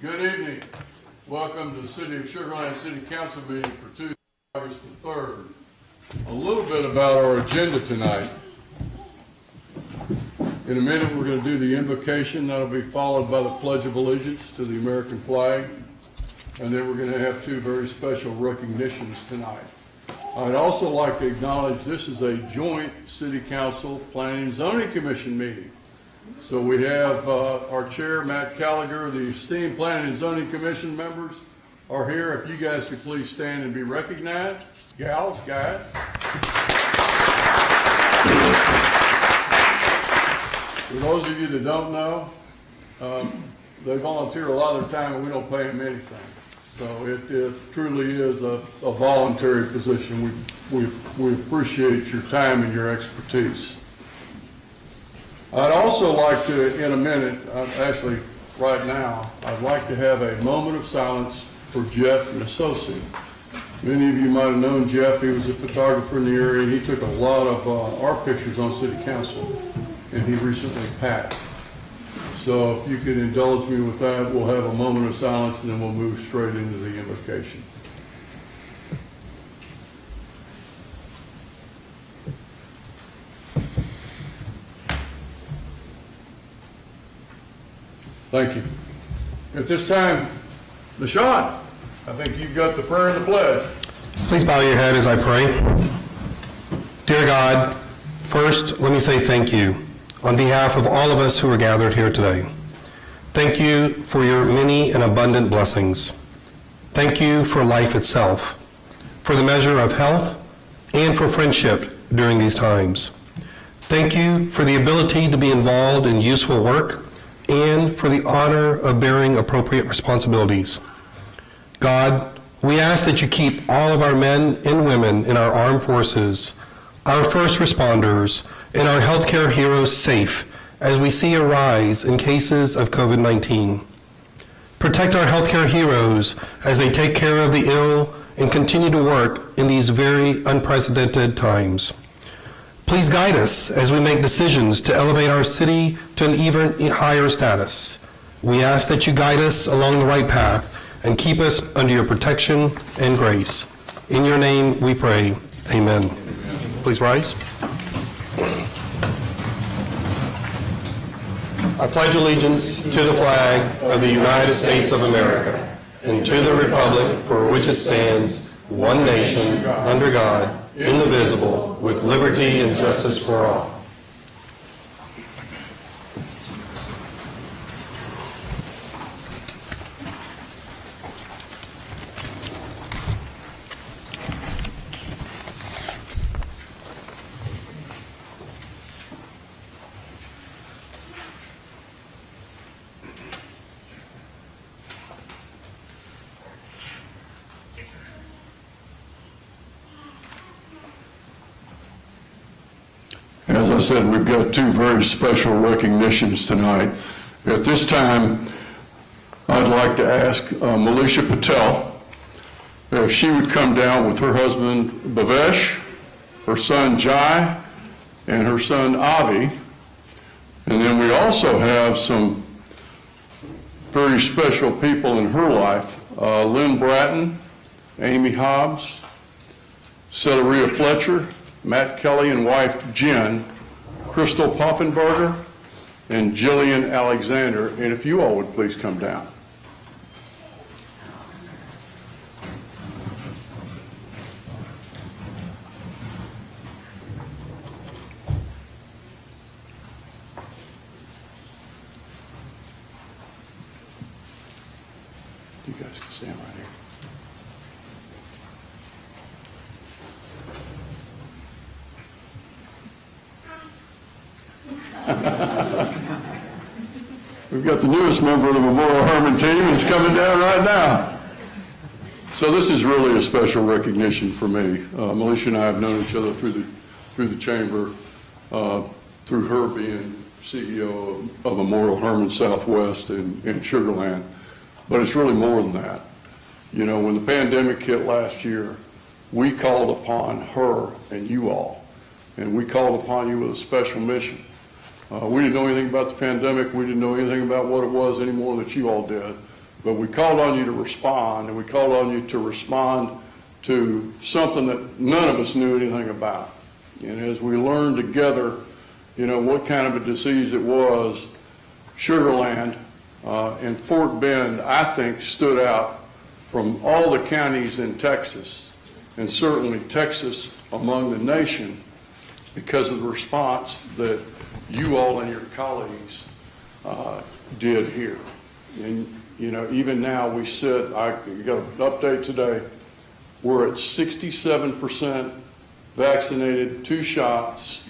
Good evening. Welcome to the City of Shoreline City Council meeting for Tuesday, August the 3rd. A little bit about our agenda tonight. In a minute, we're going to do the invocation. That'll be followed by the Pledge of Allegiance to the American flag. And then we're going to have two very special recognitions tonight. I'd also like to acknowledge this is a joint City Council Planning and Zoning Commission meeting. So we have our chair, Matt Gallagher, the esteemed Planning and Zoning Commission members are here. If you guys could please stand and be recognized. Gals, guys. For those of you that don't know, they volunteer a lot of their time and we don't pay them anything. So it truly is a voluntary position. We appreciate your time and your expertise. I'd also like to, in a minute, actually right now, I'd like to have a moment of silence for Jeff and Associate. Many of you might have known Jeff. He was a photographer in the area. He took a lot of our pictures on City Council, and he recently passed. So if you could indulge me with that, we'll have a moment of silence, and then we'll move straight into the invocation. Thank you. At this time, LaShawn, I think you've got the prayer and the pledge. Please bow your head as I pray. Dear God, first let me say thank you on behalf of all of us who are gathered here today. Thank you for your many and abundant blessings. Thank you for life itself, for the measure of health, and for friendship during these times. Thank you for the ability to be involved in useful work and for the honor of bearing appropriate responsibilities. God, we ask that you keep all of our men and women in our armed forces, our first responders, and our healthcare heroes safe as we see a rise in cases of COVID-19. Protect our healthcare heroes as they take care of the ill and continue to work in these very unprecedented times. Please guide us as we make decisions to elevate our city to an even higher status. We ask that you guide us along the right path and keep us under your protection and grace. In your name we pray, amen. Please rise. I pledge allegiance to the flag of the United States of America and to the republic for which it stands, one nation, under God, indivisible, with liberty and justice for all. As I said, we've got two very special recognitions tonight. At this time, I'd like to ask Militia Patel if she would come down with her husband Bhavesh, her son Jai, and her son Avi. And then we also have some very special people in her life, Lynn Bratton, Amy Hobbs, Celeria Fletcher, Matt Kelly and wife Jen, Crystal Poffenberger, and Jillian Alexander. And if you all would please come down. You guys can stand right here. We've got the newest member of the Memorial Hermann team, and it's coming down right now. So this is really a special recognition for me. Militia and I have known each other through the chamber, through her being CEO of Memorial Hermann Southwest in Sugarland. But it's really more than that. You know, when the pandemic hit last year, we called upon her and you all, and we called upon you with a special mission. We didn't know anything about the pandemic. We didn't know anything about what it was any more than you all did. but we called on you to respond, and we called on you to respond to something that none of us knew anything about. And as we learned together, what kind of a disease it was, Sugarland and Fort Bend, I think, stood out from all the counties in Texas, and certainly Texas among the nation, because of the response that you all and your colleagues did here. And, even now we sit, I got an update today, we're at 67% vaccinated, 2 shots,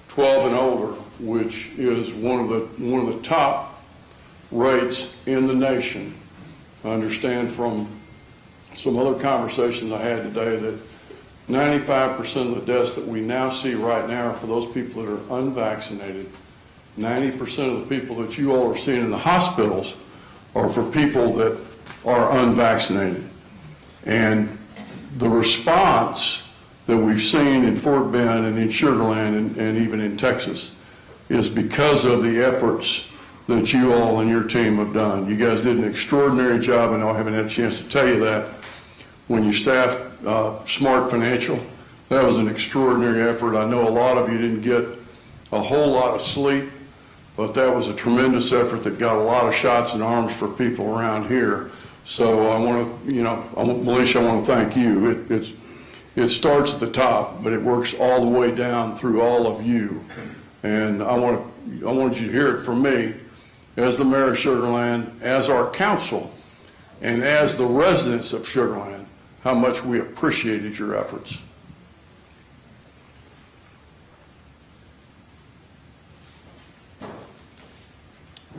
12 and older, which is one of the top rates in the nation. I understand from some other conversations I had today that 95% of the deaths that we now see right now are for those people that are unvaccinated. 90% of the people that you all are seeing in the hospitals are for people that are unvaccinated. And the response that we've seen in Fort Bend and in Sugarland and even in Texas is because of the efforts that you all and your team have done. You guys did an extraordinary job. I know I haven't had a chance to tell you that. When you staffed Smart Financial, that was an extraordinary effort. I know a lot of you didn't get a whole lot of sleep, but that was a tremendous effort that got a lot of shots in arms for people around here. So I want to, Militia, I want to thank you. It starts at the top, but it works all the way down through all of you. And I want you to hear it from me as the mayor of Sugarland, as our council, and as the residents of Sugarland, how much we appreciated your efforts.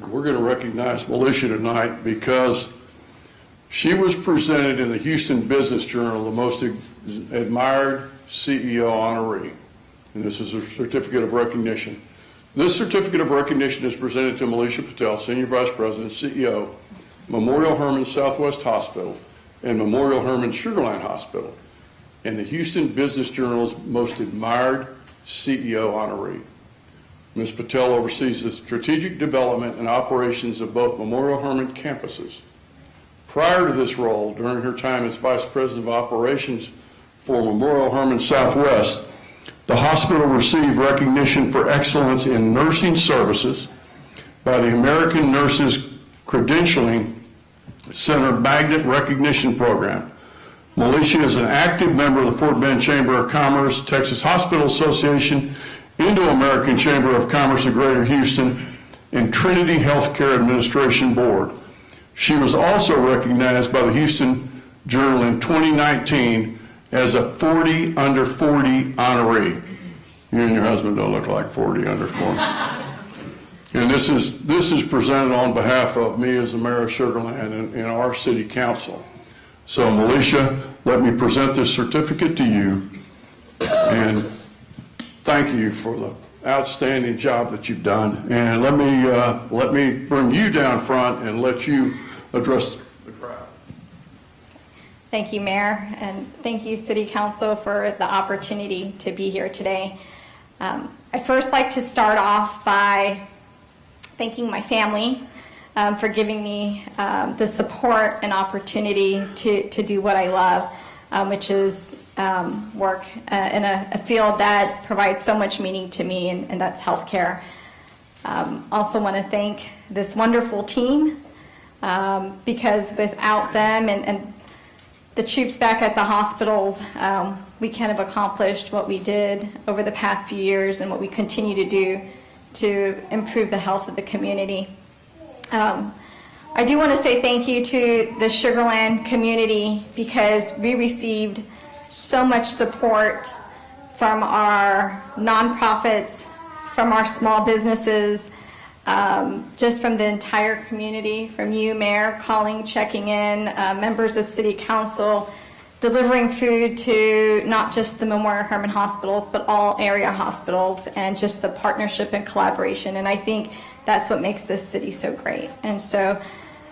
We're going to recognize Militia tonight because she was presented in the Houston Business Journal, the most admired CEO honoree. And this is a certificate of recognition. This certificate of recognition is presented to Militia Patel, Senior Vice President, CEO, Memorial Hermann Southwest Hospital and Memorial Hermann Sugarland Hospital, and the Houston Business Journal's most admired CEO honoree. Ms. Patel oversees the strategic development and operations of both Memorial Hermann campuses. Prior to this role, during her time as Vice President of Operations for Memorial Hermann Southwest, the hospital received recognition for excellence in nursing services by the American Nurses Credentialing Center Magnet Recognition Program. Militia is an active member of the Fort Bend Chamber of Commerce, Texas Hospital Association, Indo-American Chamber of Commerce of Greater Houston, and Trinity Healthcare Administration Board. She was also recognized by the Houston Journal in 2019 as a 40 under 40 honoree. You and your husband don't look like 40 under 40. And this is presented on behalf of me as the mayor of Sugarland and our city council. So Militia, let me present this certificate to you and thank you for the outstanding job that you've done. And let me bring you down front and let you address the crowd. Thank you, Mayor, and thank you, City Council, for the opportunity to be here today. I'd first like to start off by thanking my family for giving me the support and opportunity to do what I love, which is work in a field that provides so much meaning to me, and that's healthcare. Also want to thank this wonderful team because without them and the troops back at the hospitals, we kind of accomplished what we did over the past few years and what we continue to do to improve the health of the community. I do want to say thank you to the Sugarland community because we received so much support from our nonprofits, from our small businesses, just from the entire community, from you, Mayor, calling, checking in, members of City Council, delivering food to not just the Memorial Hermann hospitals, but all area hospitals, and just the partnership and collaboration. And I think that's what makes this city so great. And so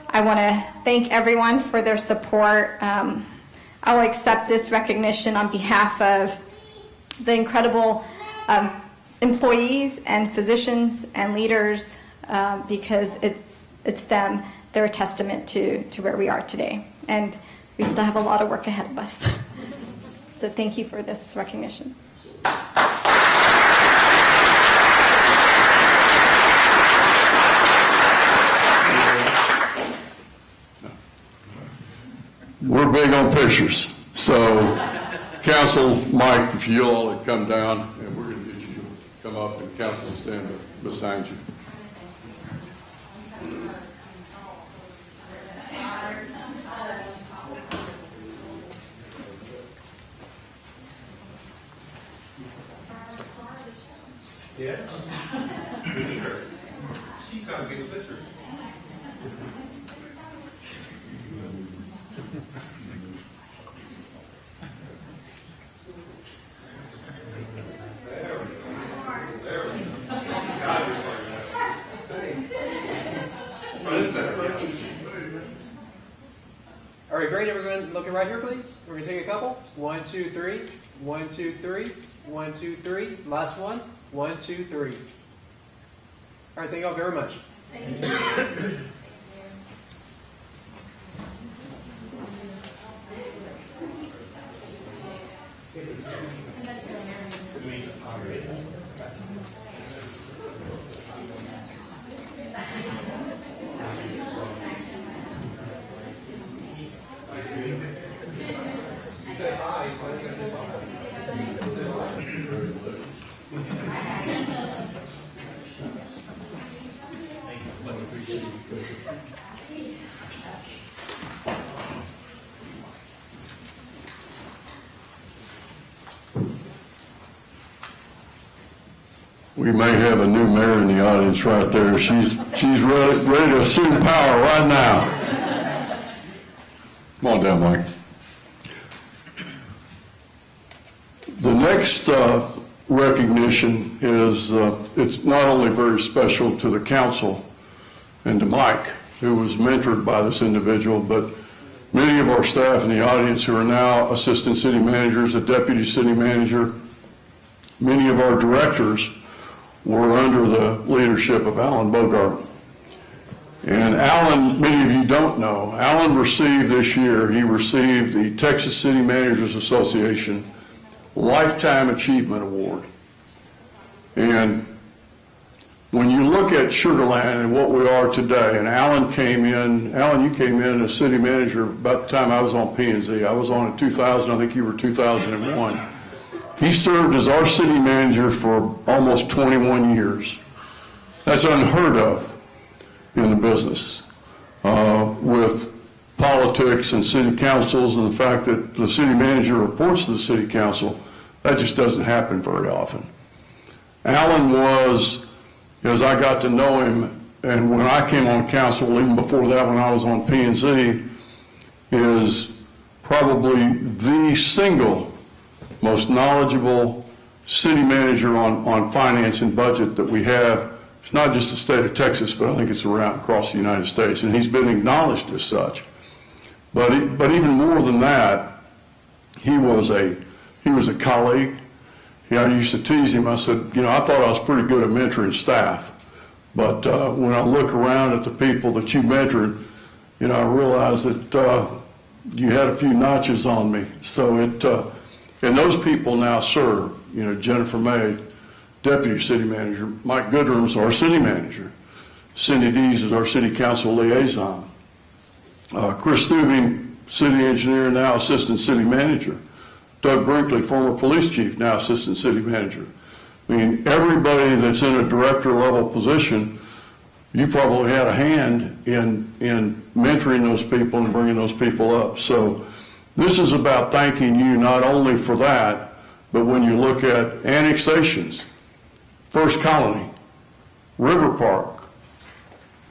I want to thank everyone for their support. I will accept this recognition on behalf of the incredible employees and physicians and leaders because it's them they're a testament to where we are today. And we still have a lot of work ahead of us. So thank you for this recognition. We're big on pictures. So, Council, Mike, if you all would come down, and we're going to get you to come up, and Council will stand beside you. Yeah. She's got a good picture. All right, great. Everyone looking right here, please. We're going to take a couple. 1, 2, 3. 1, 2, 3. 1, 2, 3. Last one. 1, 2, 3. All right, thank you all very much. Thank you. We may have a new mayor in the audience right there. She's ready to assume power right now. Come on down, Mike. The next recognition is, it's not only very special to the council and to Mike, who was mentored by this individual, but many of our staff in the audience who are now assistant city managers, a deputy city manager, many of our directors were under the leadership of Alan Bogart. And Alan, many of you don't know, Alan received this year, he received the Texas City Managers Association Lifetime Achievement Award. And when you look at Shoreline and what we are today, and Alan, you came in as city manager about the time I was on P&Z. I was on in 2000, I think you were 2001. He served as our city manager for almost 21 years. That's unheard of in the business, with politics and city councils and the fact that the city manager reports to the city council. That just doesn't happen very often. Alan was, as I got to know him, and when I came on council, even before that when I was on P&Z, is probably the single most knowledgeable city manager on finance and budget that we have. It's not just the state of Texas, but I think it's across the United States, and he's been acknowledged as such. But even more than that, he was a colleague. I used to tease him. I said, I thought I was pretty good at mentoring staff, but when I look around at the people that you mentored, I realized that you had a few notches on me. So and those people now serve. Jennifer May, deputy city manager. Mike Goodrum's our city manager. Cindy Dees is our city council liaison. Chris Thubing, city engineer, now assistant city manager. Doug Brinkley, former police chief, now assistant city manager. I mean, everybody that's in a director level position, you probably had a hand in mentoring those people and bringing those people up. So this is about thanking you not only for that, but when you look at annexations, First Colony, River Park,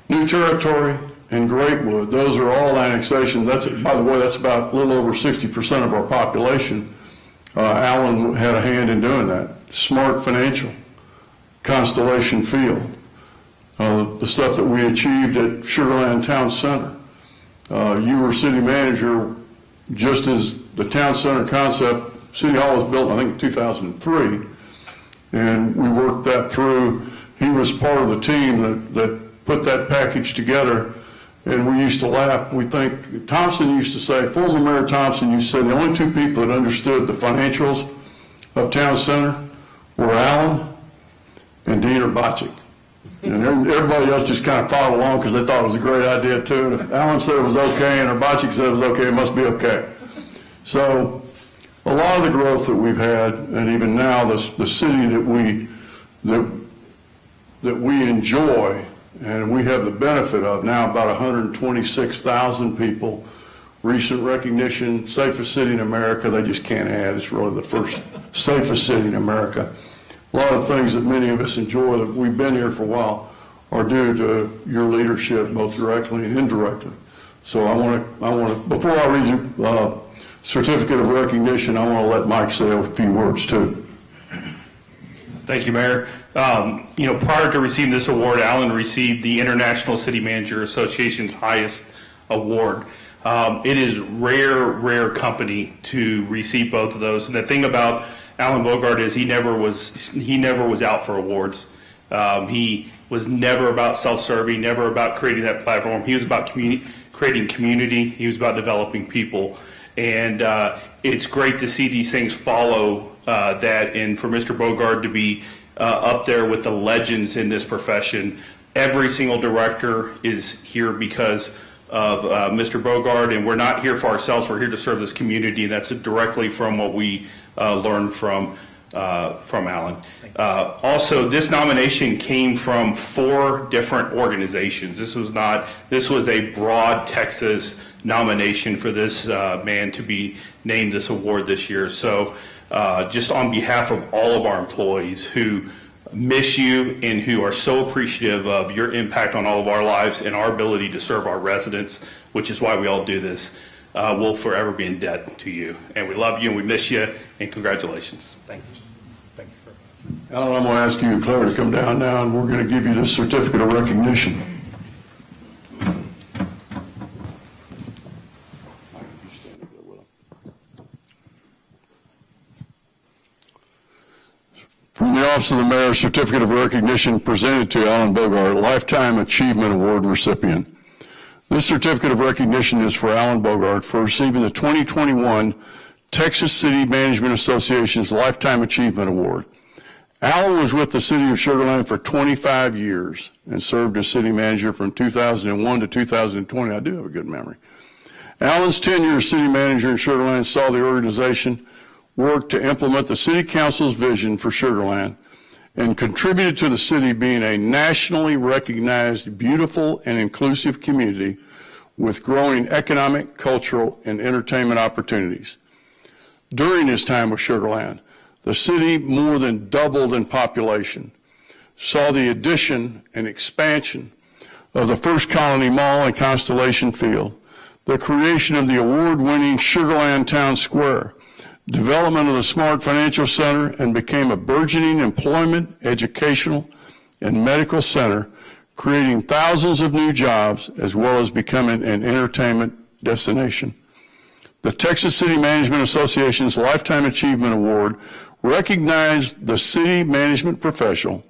New Territory, and Greatwood, those are all annexations. By the way, that's about a little over 60% of our population. Alan had a hand in doing that. Smart Financial, Constellation Field, the stuff that we achieved at Shoreline Town Center. You were city manager just as the town center concept. City Hall was built, I think, in 2003, and we worked that through. He was part of the team that put that package together, And we used to laugh. We think, Thompson used to say, former Mayor Thompson used to say, the only two people that understood the financials of Town Center were Allen and Dean Boccic. And everybody else just kind of followed along because they thought it was a great idea too. And if Allen said it was okay and Boccic said it was okay, it must be okay. So a lot of the growth that we've had, and even now the city that we enjoy and we have the benefit of now, about 126,000 people, recent recognition, safest city in America. They just can't add. It's really the first safest city in America. A lot of things that many of us enjoy that we've been here for a while are due to your leadership, both directly and indirectly. So I want to, before I read you certificate of recognition, I want to let Mike say a few words too. Thank you, Mayor. Prior to receiving this award, Allen received the International City Manager Association's highest award. It is rare company to receive both of those. And the thing about Alan Bogart is he never was out for awards. He was never about self-serving, never about creating that platform. He was about creating community. He was about developing people. And it's great to see these things follow that, and for Mr. Bogart to be up there with the legends in this profession. Every single director is here because of Mr. Bogart, and we're not here for ourselves. We're here to serve this community, and that's directly from what we learned from Alan. Also, this nomination came from 4 different organizations. This was a broad Texas nomination for this man to be named this award this year. So just on behalf of all of our employees who miss you and who are so appreciative of your impact on all of our lives and our ability to serve our residents, which is why we all do this, we'll forever be in debt to you. And we love you and we miss you, and congratulations. Thank you. Thank you. Alan, I'm going to ask you and Claire to come down now, and we're going to give you this certificate of recognition. From the Office of the Mayor, certificate of recognition presented to Alan Bogart, Lifetime Achievement Award recipient. This certificate of recognition is for Alan Bogart for receiving the 2021 Texas City Management Association's Lifetime Achievement Award. Alan was with the city of Shoreline for 25 years and served as city manager from 2001 to 2020. I do have a good memory. Alan's tenure as city manager in Shoreline saw the organization work to implement the City Council's vision for Sugarland and contributed to the city being a nationally recognized, beautiful, and inclusive community with growing economic, cultural, and entertainment opportunities. During his time with Sugarland, the city more than doubled in population, saw the addition and expansion of the First Colony Mall and Constellation Field, the creation of the award-winning Sugarland Town Square, development of the Smart Financial Center, and became a burgeoning employment, educational, and medical center, creating thousands of new jobs as well as becoming an entertainment destination. The Texas City Management Association's Lifetime Achievement Award recognized the city management professional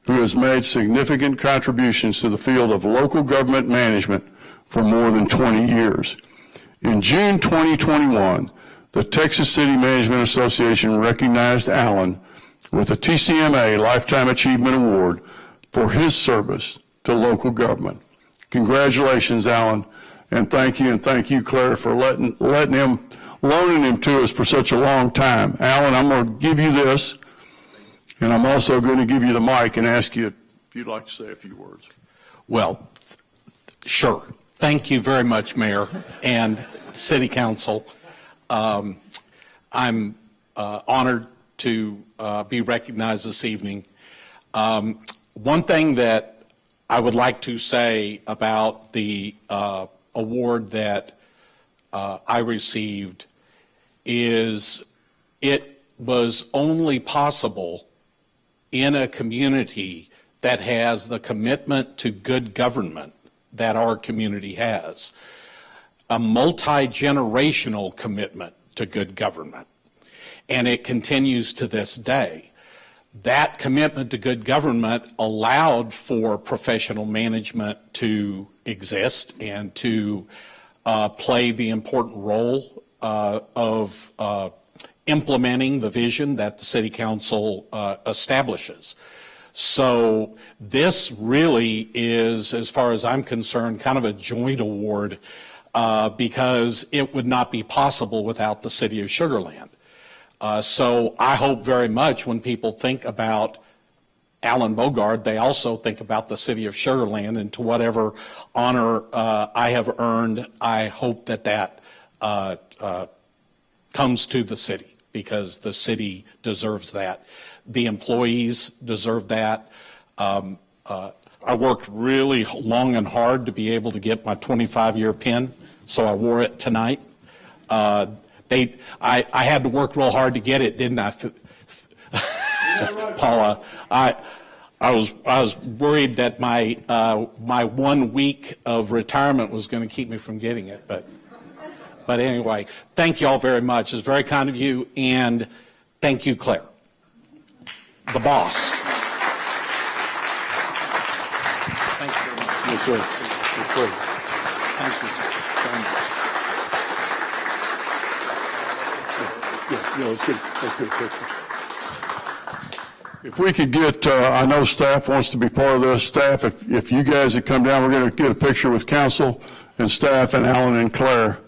who has made significant contributions to the field of local government management for more than 20 years. In June 2021, the Texas City Management Association recognized Alan with a TCMA Lifetime Achievement Award for his service to local government. Congratulations, Alan, and thank you, Claire, for loaning him to us for such a long time. Alan, I'm going to give you this, and I'm also going to give you the mic and ask you if you'd like to say a few words. Well, sure. Thank you very much, Mayor and City Council. I'm honored to be recognized this evening. One thing that I would like to say about the award that I received is it was only possible in a community that has the commitment to good government that our community has. A multi-generational commitment to good government, and it continues to this day. that commitment to good government allowed for professional management to exist and to play the important role of implementing the vision that the City Council establishes. So this really is, as far as I'm concerned, kind of a joint award because it would not be possible without the City of Sugar Land. So I hope very much when people think about Alan Bogart, they also think about the City of Sugar Land, and to whatever honor I have earned, I hope that comes to the city, because the city deserves that. The employees deserve that. I worked really long and hard to be able to get my 25-year pin, so I wore it tonight. I had to work real hard to get it, didn't I, Paula? I was worried that my 1 week of retirement was going to keep me from getting it, but anyway, thank you all very much. It's very kind of you, and thank you, Claire, the boss. Thank you very much. Yes, sir. Yes, sir. Thank you. Yeah, let's get a picture. If we could get, I know staff wants to be part of this. Staff, if you guys would come down, we're going to get a picture with council and staff and Alan and Claire.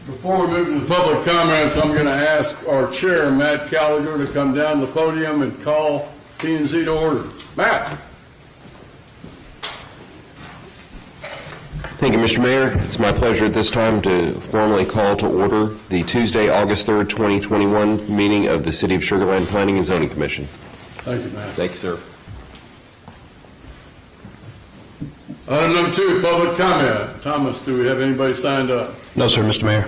Before we move to the public comments, I'm going to ask our chair, Matt Gallagher, to come down the podium and call P&Z to order. Matt. Thank you, Mr. Mayor. It's my pleasure at this time to formally call to order the Tuesday, August 3rd, 2021 meeting of the City of Sugar Land Planning and Zoning Commission. Thank you, Matt. Thank you, sir. Item number 2, public comment. Thomas, do we have anybody signed up? No, sir, Mr. Mayor.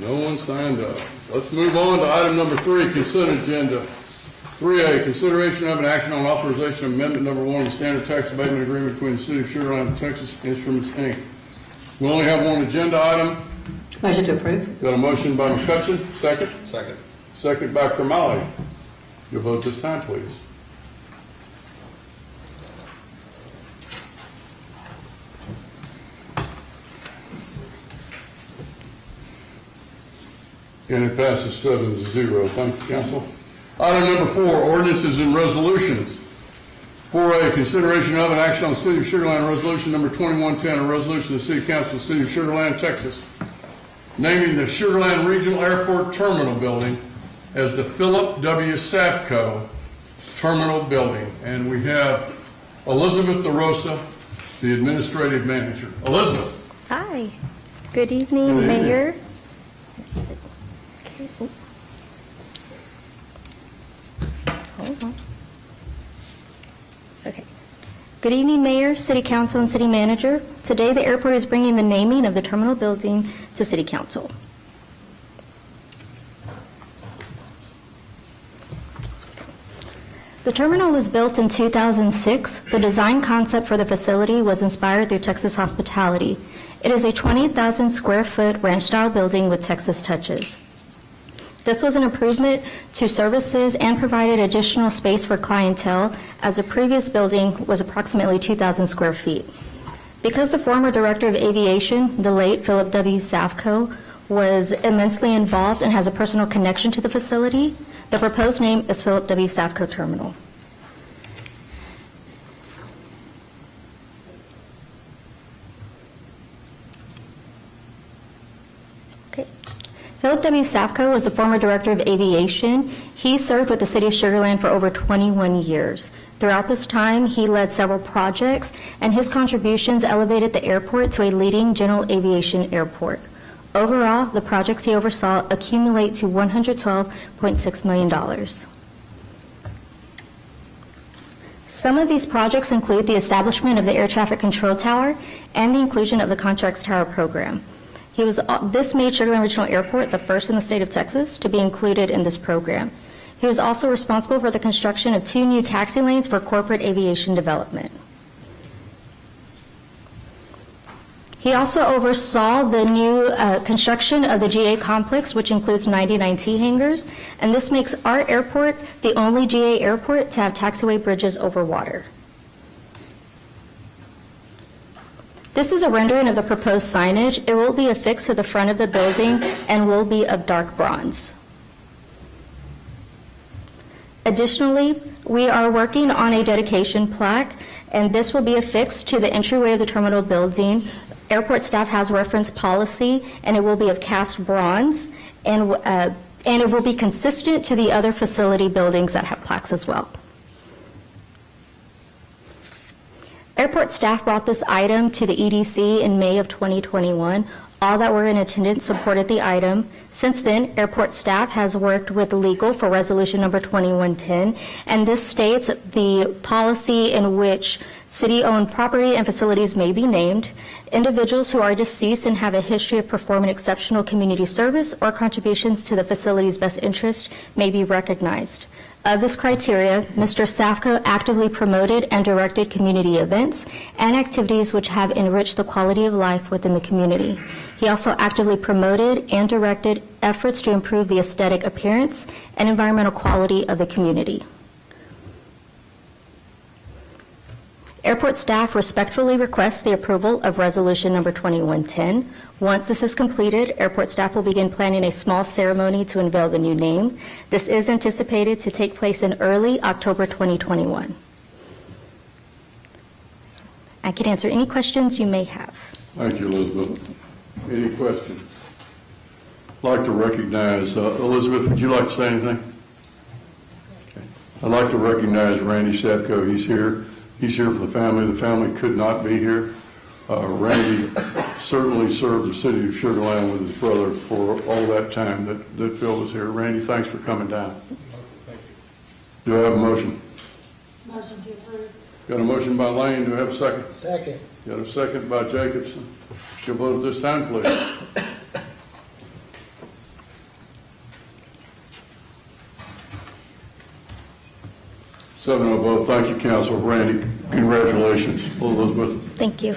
No one signed up. Let's move on to item number 3, consent agenda. 3A, consideration of an action on authorization of amendment number 1 of the standard tax abatement agreement between the City of Sugar Land and Texas Instruments, Inc. We only have one agenda item. Motion to approve. Got a motion by McCutcheon, second? Second. Second by Kamali. Your vote this time, please. And it passes 7-0. Thank you, council. Item number 4, ordinances and resolutions. 4A, consideration of an action on the City of Sugar Land Resolution number 2110, a resolution of the City Council of the City of Sugar Land, Texas, naming the Sugar Land Regional Airport Terminal Building as the Philip W. Safco Terminal Building. And we have Elizabeth DeRosa, the administrative manager. Elizabeth. Hi. Good evening, Good evening. Mayor. Okay. Hold on. Okay. Good evening, Mayor, City Council, and City Manager. Today, the airport is bringing the naming of the terminal building to City Council. The terminal was built in 2006. The design concept for the facility was inspired through Texas hospitality. It is a 20,000 square foot ranch-style building with Texas touches. This was an improvement to services and provided additional space for clientele, as the previous building was approximately 2,000 square feet. Because the former director of aviation, the late Philip W. Safco, was immensely involved and has a personal connection to the facility, the proposed name is Philip W. Safco Terminal. Okay. Philip W. Safco was the former director of aviation. He served with the City of Sugar Land for over 21 years. Throughout this time, he led several projects, and his contributions elevated the airport to a leading general aviation airport. Overall, the projects he oversaw accumulate to $112.6 million. Some of these projects include the establishment of the Air Traffic Control Tower and the inclusion of the Contracts Tower program. This made Sugar Land Regional Airport the first in the state of Texas to be included in this program. He was also responsible for the construction of 2 new taxi lanes for corporate aviation development. He also oversaw the new construction of the GA complex, which includes 99 T hangars, and this makes our airport the only GA airport to have taxiway bridges over water. This is a rendering of the proposed signage. It will be affixed to the front of the building and will be of dark bronze. Additionally, we are working on a dedication plaque, and this will be affixed to the entryway of the terminal building. Airport staff has reference policy, and it will be of cast bronze, and it will be consistent to the other facility buildings that have plaques as well. Airport staff brought this item to the EDC in May of 2021. All that were in attendance supported the item. Since then, airport staff has worked with legal for resolution number 2110, and this states the policy in which city-owned property and facilities may be named. Individuals who are deceased and have a history of performing exceptional community service or contributions to the facility's best interest may be recognized. Of this criteria, Mr. Safco actively promoted and directed community events and activities which have enriched the quality of life within the community. He also actively promoted and directed efforts to improve the aesthetic appearance and environmental quality of the community. Airport staff respectfully request the approval of resolution number 2110. Once this is completed, airport staff will begin planning a small ceremony to unveil the new name. This is anticipated to take place in early October 2021. I can answer any questions you may have. Thank you, Elizabeth. Any questions? I'd like to recognize, Elizabeth, would you like to say anything? Okay. I'd like to recognize Randy Safco. He's here. He's here for the family. The family could not be here. Randy certainly served the city of Sugar Land with his brother for all that time that Phil was here. Randy, thanks for coming down. Thank you. Do I have a motion? Motion to approve. Got a motion by Lane. Do I have a second? Second. Got a second by Jacobson. Your vote at this time, please. 7-0 vote. Thank you, Councilor Randy. Congratulations, Elizabeth. Thank you.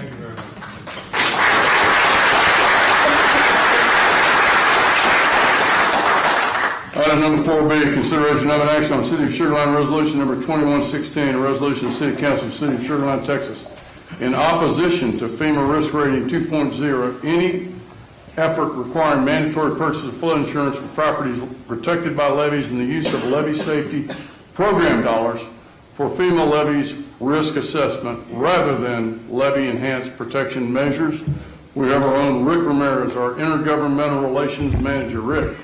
Item number 4B, consideration of an action on City of Shoreline Resolution number 2116, a resolution of the City Council of the City of Shoreline, Texas. In opposition to FEMA Risk Rating 2.0, any effort requiring mandatory purchase of flood insurance for properties protected by levees and the use of levee safety program dollars for FEMA levees risk assessment rather than levee enhanced protection measures. We have our own Rick Ramirez, our Intergovernmental Relations Manager. Rick.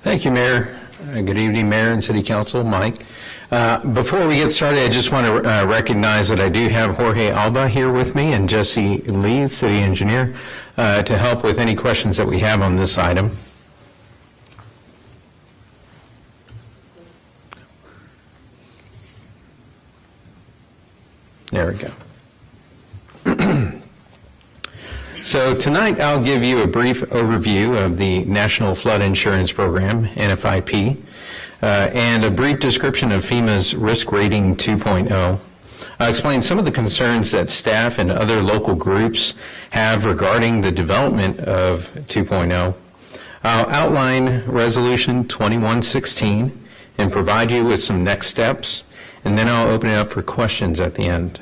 Thank you, Mayor. Good evening, Mayor and City Council. Mike. Before we get started, I just want to recognize that I do have Jorge Alba here with me and Jesse Lee, City Engineer, to help with any questions that we have on this item. There we go. So tonight I'll give you a brief overview of the National Flood Insurance Program, NFIP, and a brief description of FEMA's Risk Rating 2.0. I'll explain some of the concerns that staff and other local groups have regarding the development of 2.0. I'll outline Resolution 2116 and provide you with some next steps, and then I'll open it up for questions at the end.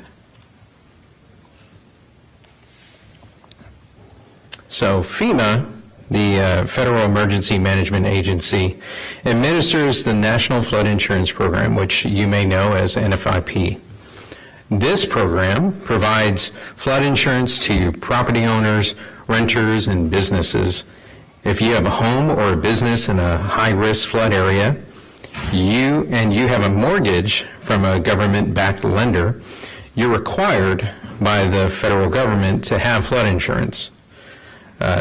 So FEMA, the Federal Emergency Management Agency, administers the National Flood Insurance Program, which you may know as NFIP. This program provides flood insurance to property owners, renters, and businesses. If you have a home or a business in a high-risk flood area, you have a mortgage from a government-backed lender, you're required by the federal government to have flood insurance.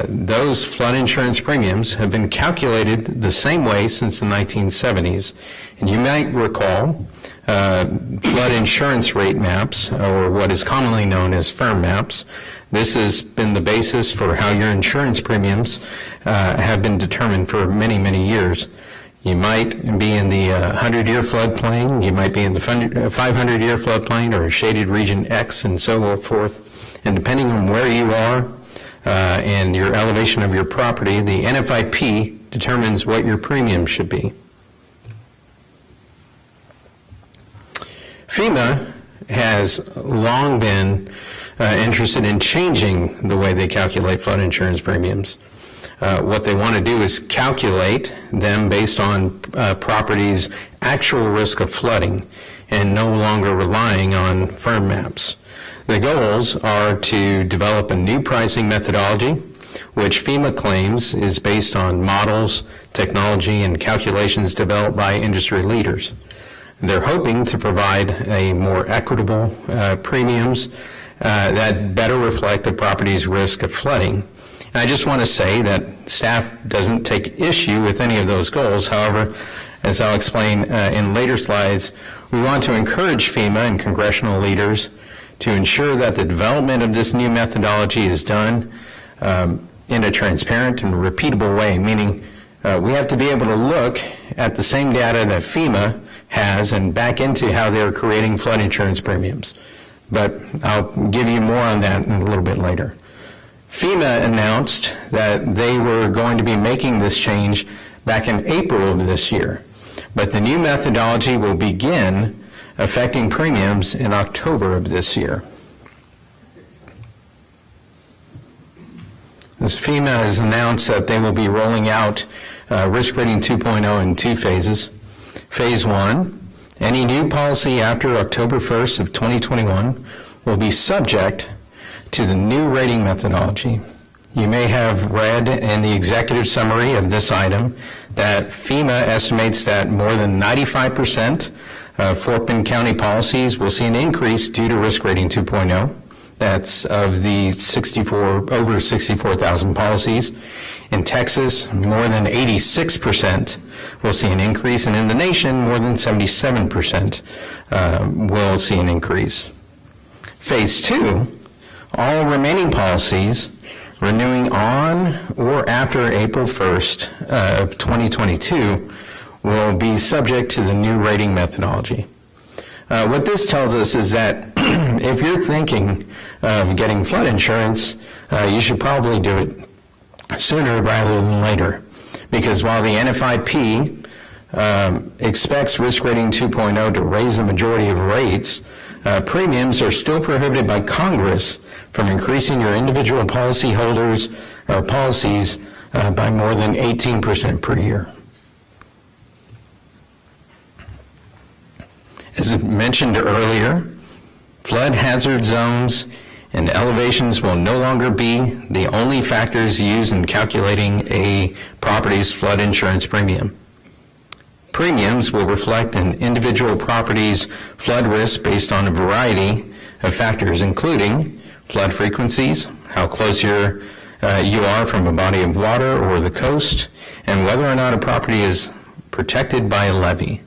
Those flood insurance premiums have been calculated the same way since the 1970s. And you might recall flood insurance rate maps, or what is commonly known as firm maps. This has been the basis for how your insurance premiums have been determined for many, many years. You might be in the 100-year floodplain, you might be in the 500-year floodplain, or shaded region X, and so forth. And depending on where you are, and your elevation of your property, the NFIP determines what your premium should be. FEMA has long been interested in changing the way they calculate flood insurance premiums. What they want to do is calculate them based on properties' actual risk of flooding and no longer relying on firm maps. The goals are to develop a new pricing methodology, which FEMA claims is based on models, technology, and calculations developed by industry leaders. They're hoping to provide a more equitable premiums that better reflect the property's risk of flooding. And I just want to say that staff doesn't take issue with any of those goals. However, as I'll explain in later slides, we want to encourage FEMA and congressional leaders to ensure that the development of this new methodology is done in a transparent and repeatable way, meaning we have to be able to look at the same data that FEMA has and back into how they're creating flood insurance premiums. But I'll give you more on that in a little bit later. FEMA announced that they were going to be making this change back in April of this year, but the new methodology will begin affecting premiums in October of this year. As FEMA has announced that they will be rolling out Risk Rating 2.0 in two phases. Phase 1, any new policy after October 1st of 2021 will be subject to the new rating methodology. You may have read in the executive summary of this item that FEMA estimates that more than 95% of Fort Bend County policies will see an increase due to Risk Rating 2.0. That's of the over 64,000 policies. In Texas, more than 86% will see an increase, and in the nation, more than 77% will see an increase. Phase 2, all remaining policies renewing on or after April 1st of 2022 will be subject to the new rating methodology. What this tells us is that if you're thinking of getting flood insurance, you should probably do it sooner rather than later. Because while the NFIP expects risk rating 2.0 to raise the majority of rates, premiums are still prohibited by Congress from increasing your individual policyholders or policies by more than 18% per year. As mentioned earlier, flood hazard zones and elevations will no longer be the only factors used in calculating a property's flood insurance premium. Premiums will reflect an individual property's flood risk based on a variety of factors, including flood frequencies, how close you are from a body of water or the coast, and whether or not a property is protected by a levee.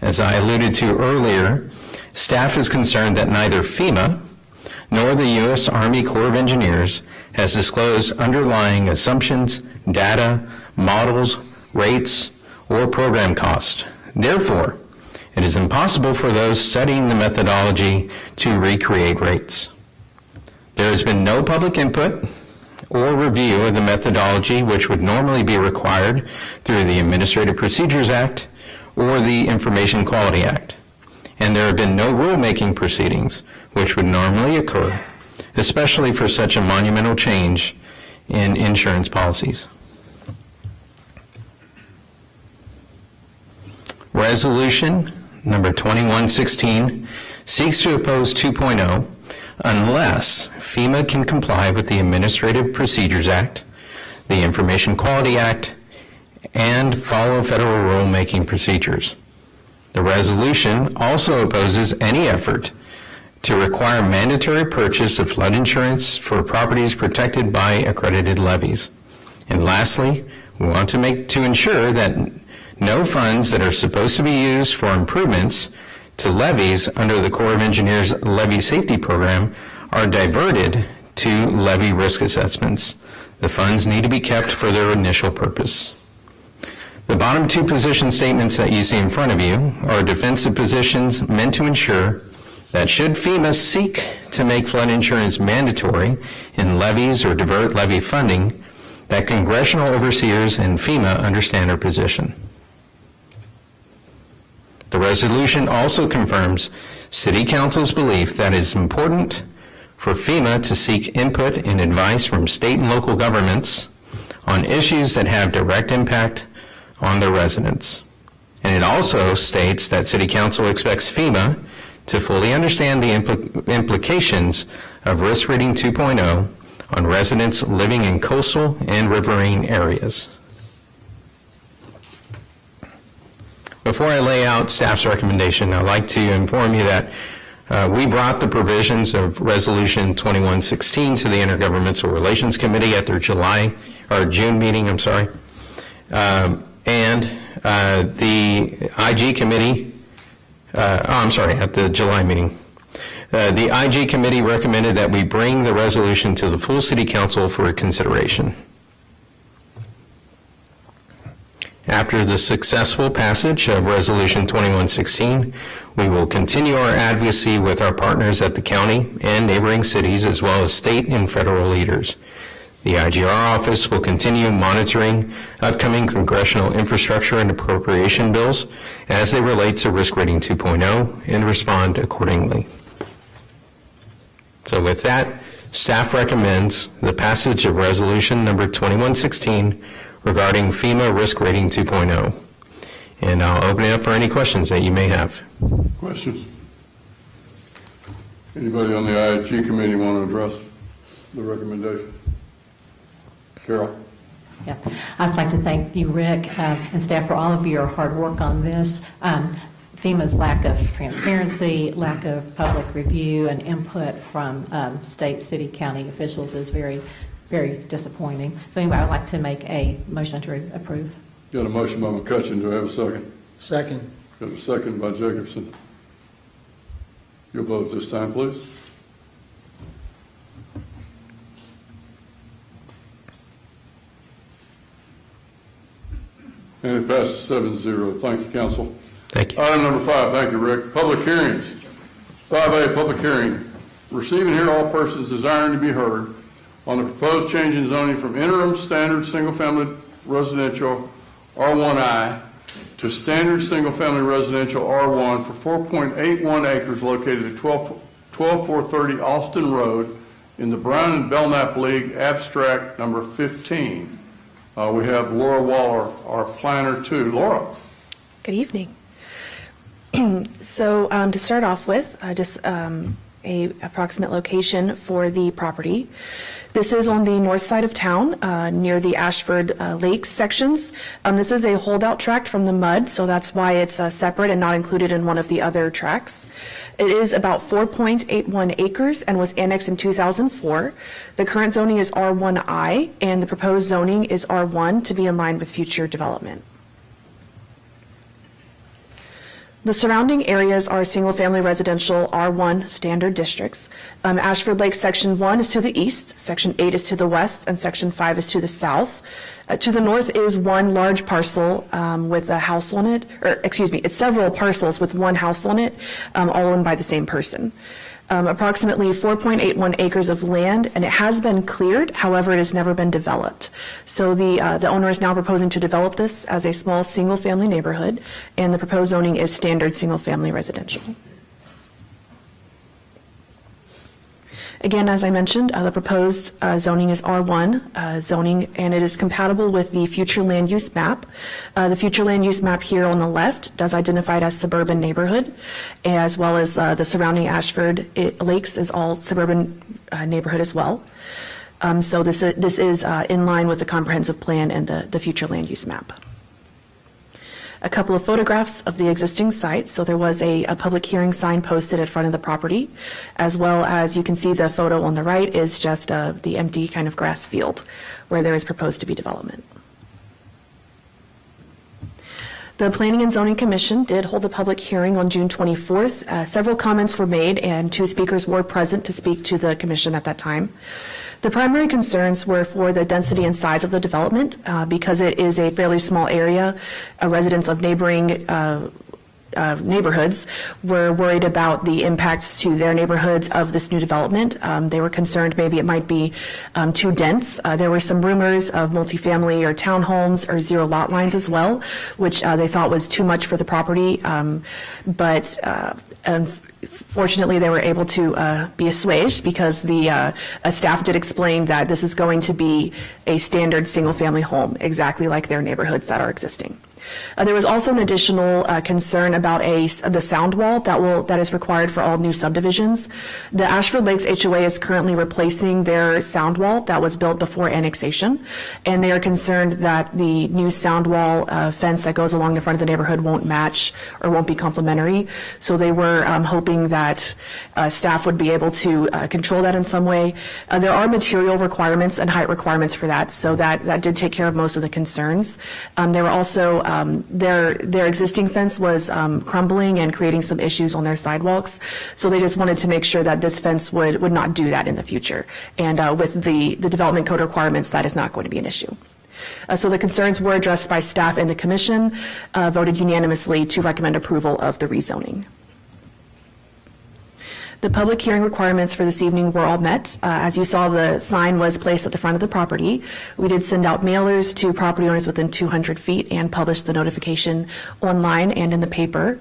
As I alluded to earlier, staff is concerned that neither FEMA nor the U.S. Army Corps of Engineers has disclosed underlying assumptions, data, models, rates, or program cost. Therefore, it is impossible for those studying the methodology to recreate rates. There has been no public input or review of the methodology, which would normally be required through the Administrative Procedures Act or the Information Quality Act. And there have been no rulemaking proceedings, which would normally occur, especially for such a monumental change in insurance policies. Resolution number 2116 seeks to oppose 2.0 unless FEMA can comply with the Administrative Procedures Act, the Information Quality Act, and follow federal rulemaking procedures. The resolution also opposes any effort to require mandatory purchase of flood insurance for properties protected by accredited levees. And lastly, we want to ensure that no funds that are supposed to be used for improvements to levees under the Corps of Engineers Levee Safety Program are diverted to levee risk assessments. The funds need to be kept for their initial purpose. The bottom two position statements that you see in front of you are defensive positions meant to ensure that should FEMA seek to make flood insurance mandatory in levees or divert levee funding, that congressional overseers and FEMA understand our position. The resolution also confirms City Council's belief that it is important for FEMA to seek input and advice from state and local governments on issues that have direct impact on their residents. And it also states that City Council expects FEMA to fully understand the implications of Risk Rating 2.0 on residents living in coastal and riverine areas. Before I lay out staff's recommendation, I'd like to inform you that we brought the provisions of Resolution 2116 to the Intergovernmental Relations Committee at their June meeting, and the IG Committee, at the July meeting. The IG Committee recommended that we bring the resolution to the full City Council for consideration. After the successful passage of Resolution 2116, we will continue our advocacy with our partners at the county and neighboring cities, as well as state and federal leaders. The IGR office will continue monitoring upcoming congressional infrastructure and appropriation bills as they relate to Risk Rating 2.0 and respond accordingly. So with that, staff recommends the passage of Resolution number 2116 regarding FEMA Risk Rating 2.0. And I'll open it up for any questions that you may have. Questions? Anybody on the IG committee want to address the recommendation? Carol? Yeah, I'd like to thank you, Rick, and staff for all of your hard work on this. FEMA's lack of transparency, lack of public review, and input from state, city, county officials is very, very disappointing. So anyway, I'd like to make a motion to approve. Got a motion by McCutcheon. Do I have a second? Second. Got a second by Jacobson. Your vote this time, please. And it passes 7-0. Thank you, council. Thank you. Item number 5, thank you, Rick. Public hearings. 5A, public hearing. Receive and hear all persons desiring to be heard on the proposed change in zoning from interim standard single-family residential R1I to standard single-family residential R1 for 4.81 acres located at 12430 Austin Road in the Brown and Belknap League, abstract number 15. We have Laura Waller, our planner, too. Laura. Good evening. So to start off with, just a approximate location for the property. This is on the north side of town, near the Ashford Lakes sections. This is a holdout tract from the MUD, so that's why it's separate and not included in one of the other tracts. It is about 4.81 acres and was annexed in 2004. The current zoning is R1I, and the proposed zoning is R1 to be in line with future development. The surrounding areas are single-family residential R1 standard districts. Ashford Lake Section 1 is to the east, Section 8 is to the west, and Section 5 is to the south. To the north is one large parcel with a house on it, or excuse me, it's several parcels with one house on it, all owned by the same person. Approximately 4.81 acres of land, and it has been cleared, however, it has never been developed. So the owner is now proposing to develop this as a small single-family neighborhood, and the proposed zoning is standard single-family residential. Again, as I mentioned, the proposed zoning is R1 zoning, and it is compatible with the future land use map. The future land use map here on the left does identify it as suburban neighborhood, as well as the surrounding Ashford Lakes is all suburban neighborhood as well. So this is in line with the comprehensive plan and the future land use map. A couple of photographs of the existing site. So there was a public hearing sign posted at front of the property, as well as you can see the photo on the right is just the empty kind of grass field where there is proposed to be development. The Planning and Zoning Commission did hold a public hearing on June 24th. Several comments were made and 2 speakers were present to speak to the commission at that time. The primary concerns were for the density and size of the development because it is a fairly small area. Residents of neighboring neighborhoods were worried about the impacts to their neighborhoods of this new development. They were concerned maybe it might be too dense. There were some rumors of multifamily or townhomes or zero lot lines as well, which they thought was too much for the property. Fortunately, they were able to be assuaged because the staff did explain that this is going to be a standard single-family home, exactly like their neighborhoods that are existing. There was also an additional concern about the sound wall that is required for all new subdivisions. The Ashford Lakes HOA is currently replacing their sound wall that was built before annexation, and they are concerned that the new sound wall fence that goes along the front of the neighborhood won't match or won't be complementary. So they were hoping that staff would be able to control that in some way. There are material requirements and height requirements for that, so that did take care of most of the concerns. There were also their existing fence was crumbling and creating some issues on their sidewalks, so they just wanted to make sure that this fence would not do that in the future. And with the development code requirements, that is not going to be an issue. So the concerns were addressed by staff and the commission, voted unanimously to recommend approval of the rezoning. The public hearing requirements for this evening were all met. As you saw, the sign was placed at the front of the property. We did send out mailers to property owners within 200 feet and published the notification online and in the paper.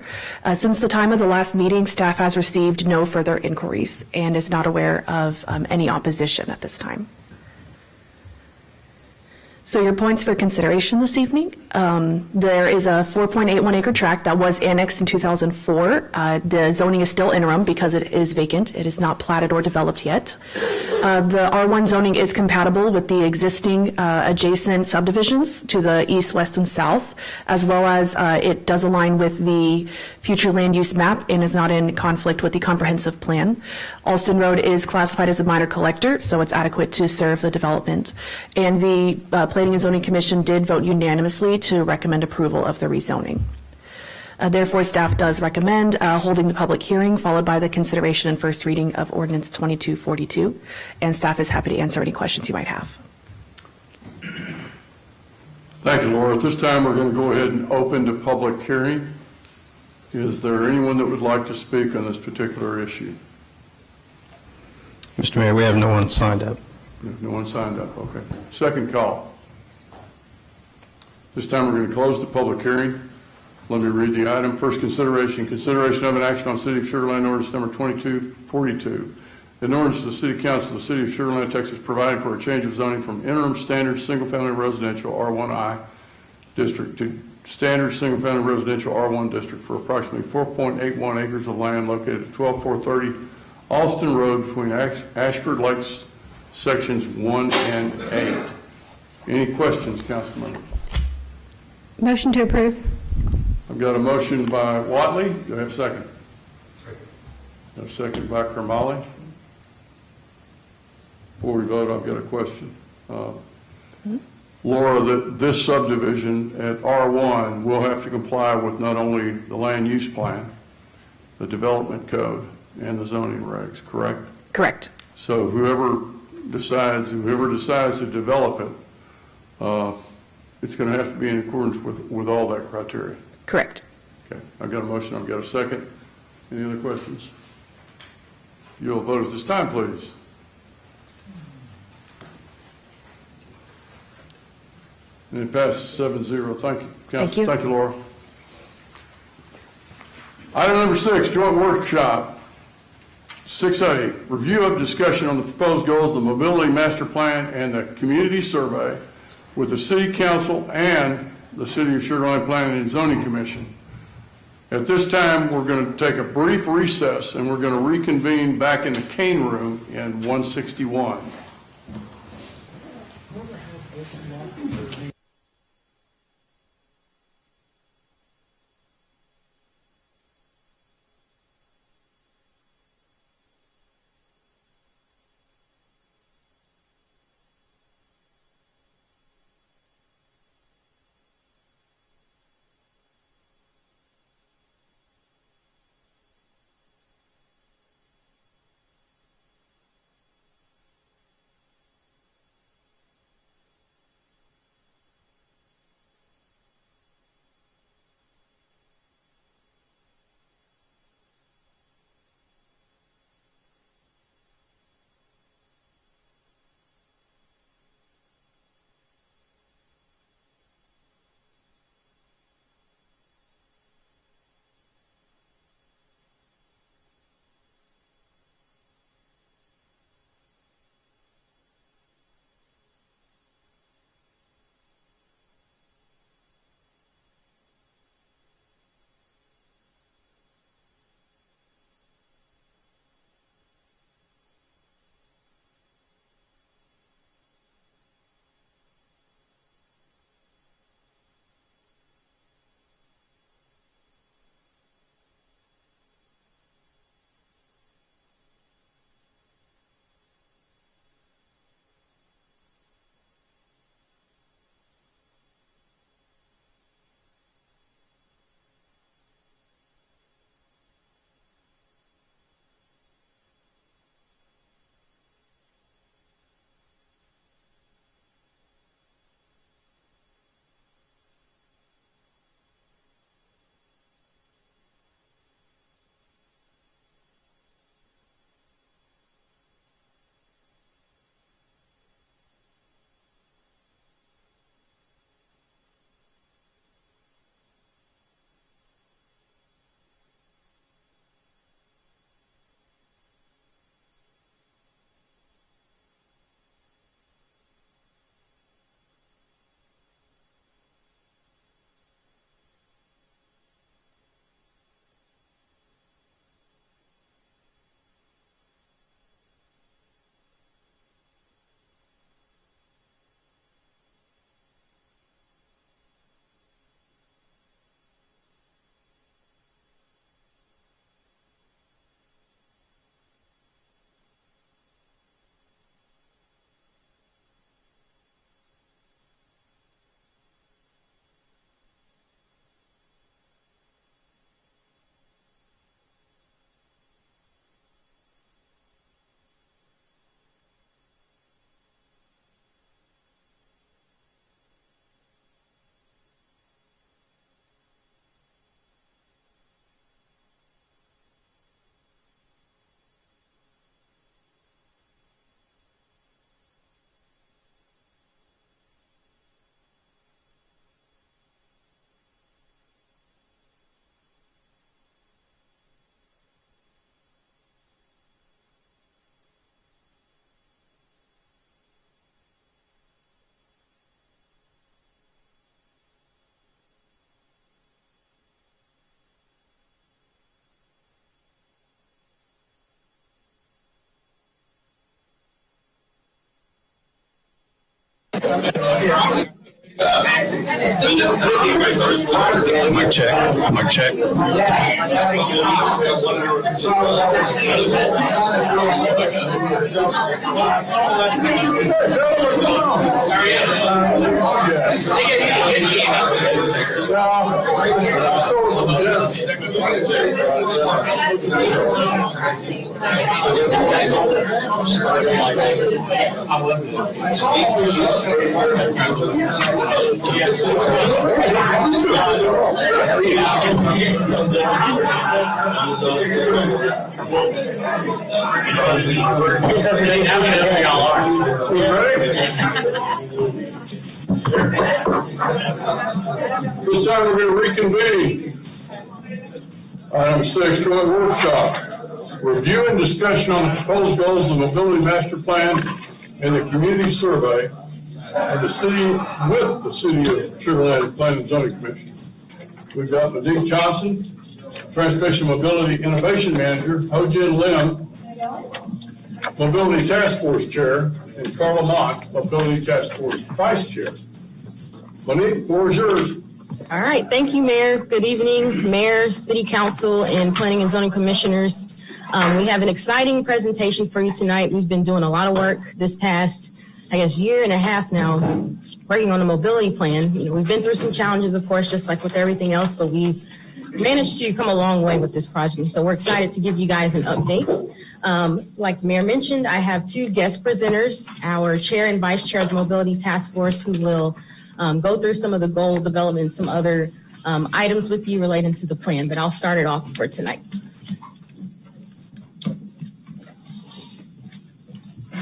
Since the time of the last meeting, staff has received no further inquiries and is not aware of any opposition at this time. So your points for consideration this evening, there is a 4.81 acre tract that was annexed in 2004. The zoning is still interim because it is vacant. It is not platted or developed yet. The R1 zoning is compatible with the existing adjacent subdivisions to the east, west, and south, as well as it does align with the future land use map and is not in conflict with the comprehensive plan. Alston Road is classified as a minor collector, so it's adequate to serve the development. And the Planning and Zoning Commission did vote unanimously to recommend approval of the rezoning. Therefore, staff does recommend holding the public hearing, followed by the consideration and first reading of Ordinance 2242, and staff is happy to answer any questions you might have. Thank you, Laura. At this time, we're going to go ahead and open the public hearing. Is there anyone that would like to speak on this particular issue? Mr. Mayor, we have no one signed up. No one signed up, okay. Second call. This time, we're going to close the public hearing. Let me read the item. First consideration of an action on City of Sugar Land Ordinance Number 2242. An ordinance of the City Council of the City of Sugar Land, Texas, providing for a change of zoning from interim standard single-family residential R1I district to standard single-family residential R1 district for approximately 4.81 acres of land located at 12430 Alston Road between Ashford Lakes sections 1 and 8. Any questions, council members? Motion to approve. I've got a motion by Watley. Do I have a second? Second. Got a second by Kermali. Before we vote, I've got a question. Laura, this subdivision at R1 will have to comply with not only the land use plan, the development code, and the zoning regs, correct? Correct. So whoever decides to develop it, it's going to have to be in accordance with all that criteria. Correct. Okay, I've got a motion, I've got a second. Any other questions? You'll vote at this time, please. And it passes 7-0. Thank you, Council. Thank you. Thank you, Laura. Item number 6, joint workshop. 6A, review of discussion on the proposed goals of the mobility master plan and the community survey with the City Council and the City of Sugar Land Planning and Zoning Commission. At this time, we're going to take a brief recess and we're going to reconvene back in the Kane Room in 161. Mic check, mic check. This time we're going to reconvene. Item 6, joint workshop. Review and discussion on the proposed goals of mobility master plan and the community survey of the city with the City of Sugar Land Planning and Zoning Commission. We've got Monique Johnson, Transportation Mobility Innovation Manager, Ho-Jin Lim, Mobility Task Force Chair, and Carla Mott, Mobility Task Force Vice Chair. Monique, the floor is yours. All right, thank you, Mayor. Good evening, Mayor, City Council, and Planning and Zoning Commissioners. We have an exciting presentation for you tonight. We've been doing a lot of work this past, year and a half now, working on the mobility plan. We've been through some challenges, of course, just like with everything else, but we've managed to come a long way with this project. So we're excited to give you guys an update. Like the Mayor mentioned, I have two guest presenters, our Chair and Vice Chair of the Mobility Task Force, who will go through some of the goal development, some other items with you relating to the plan, but I'll start it off for tonight.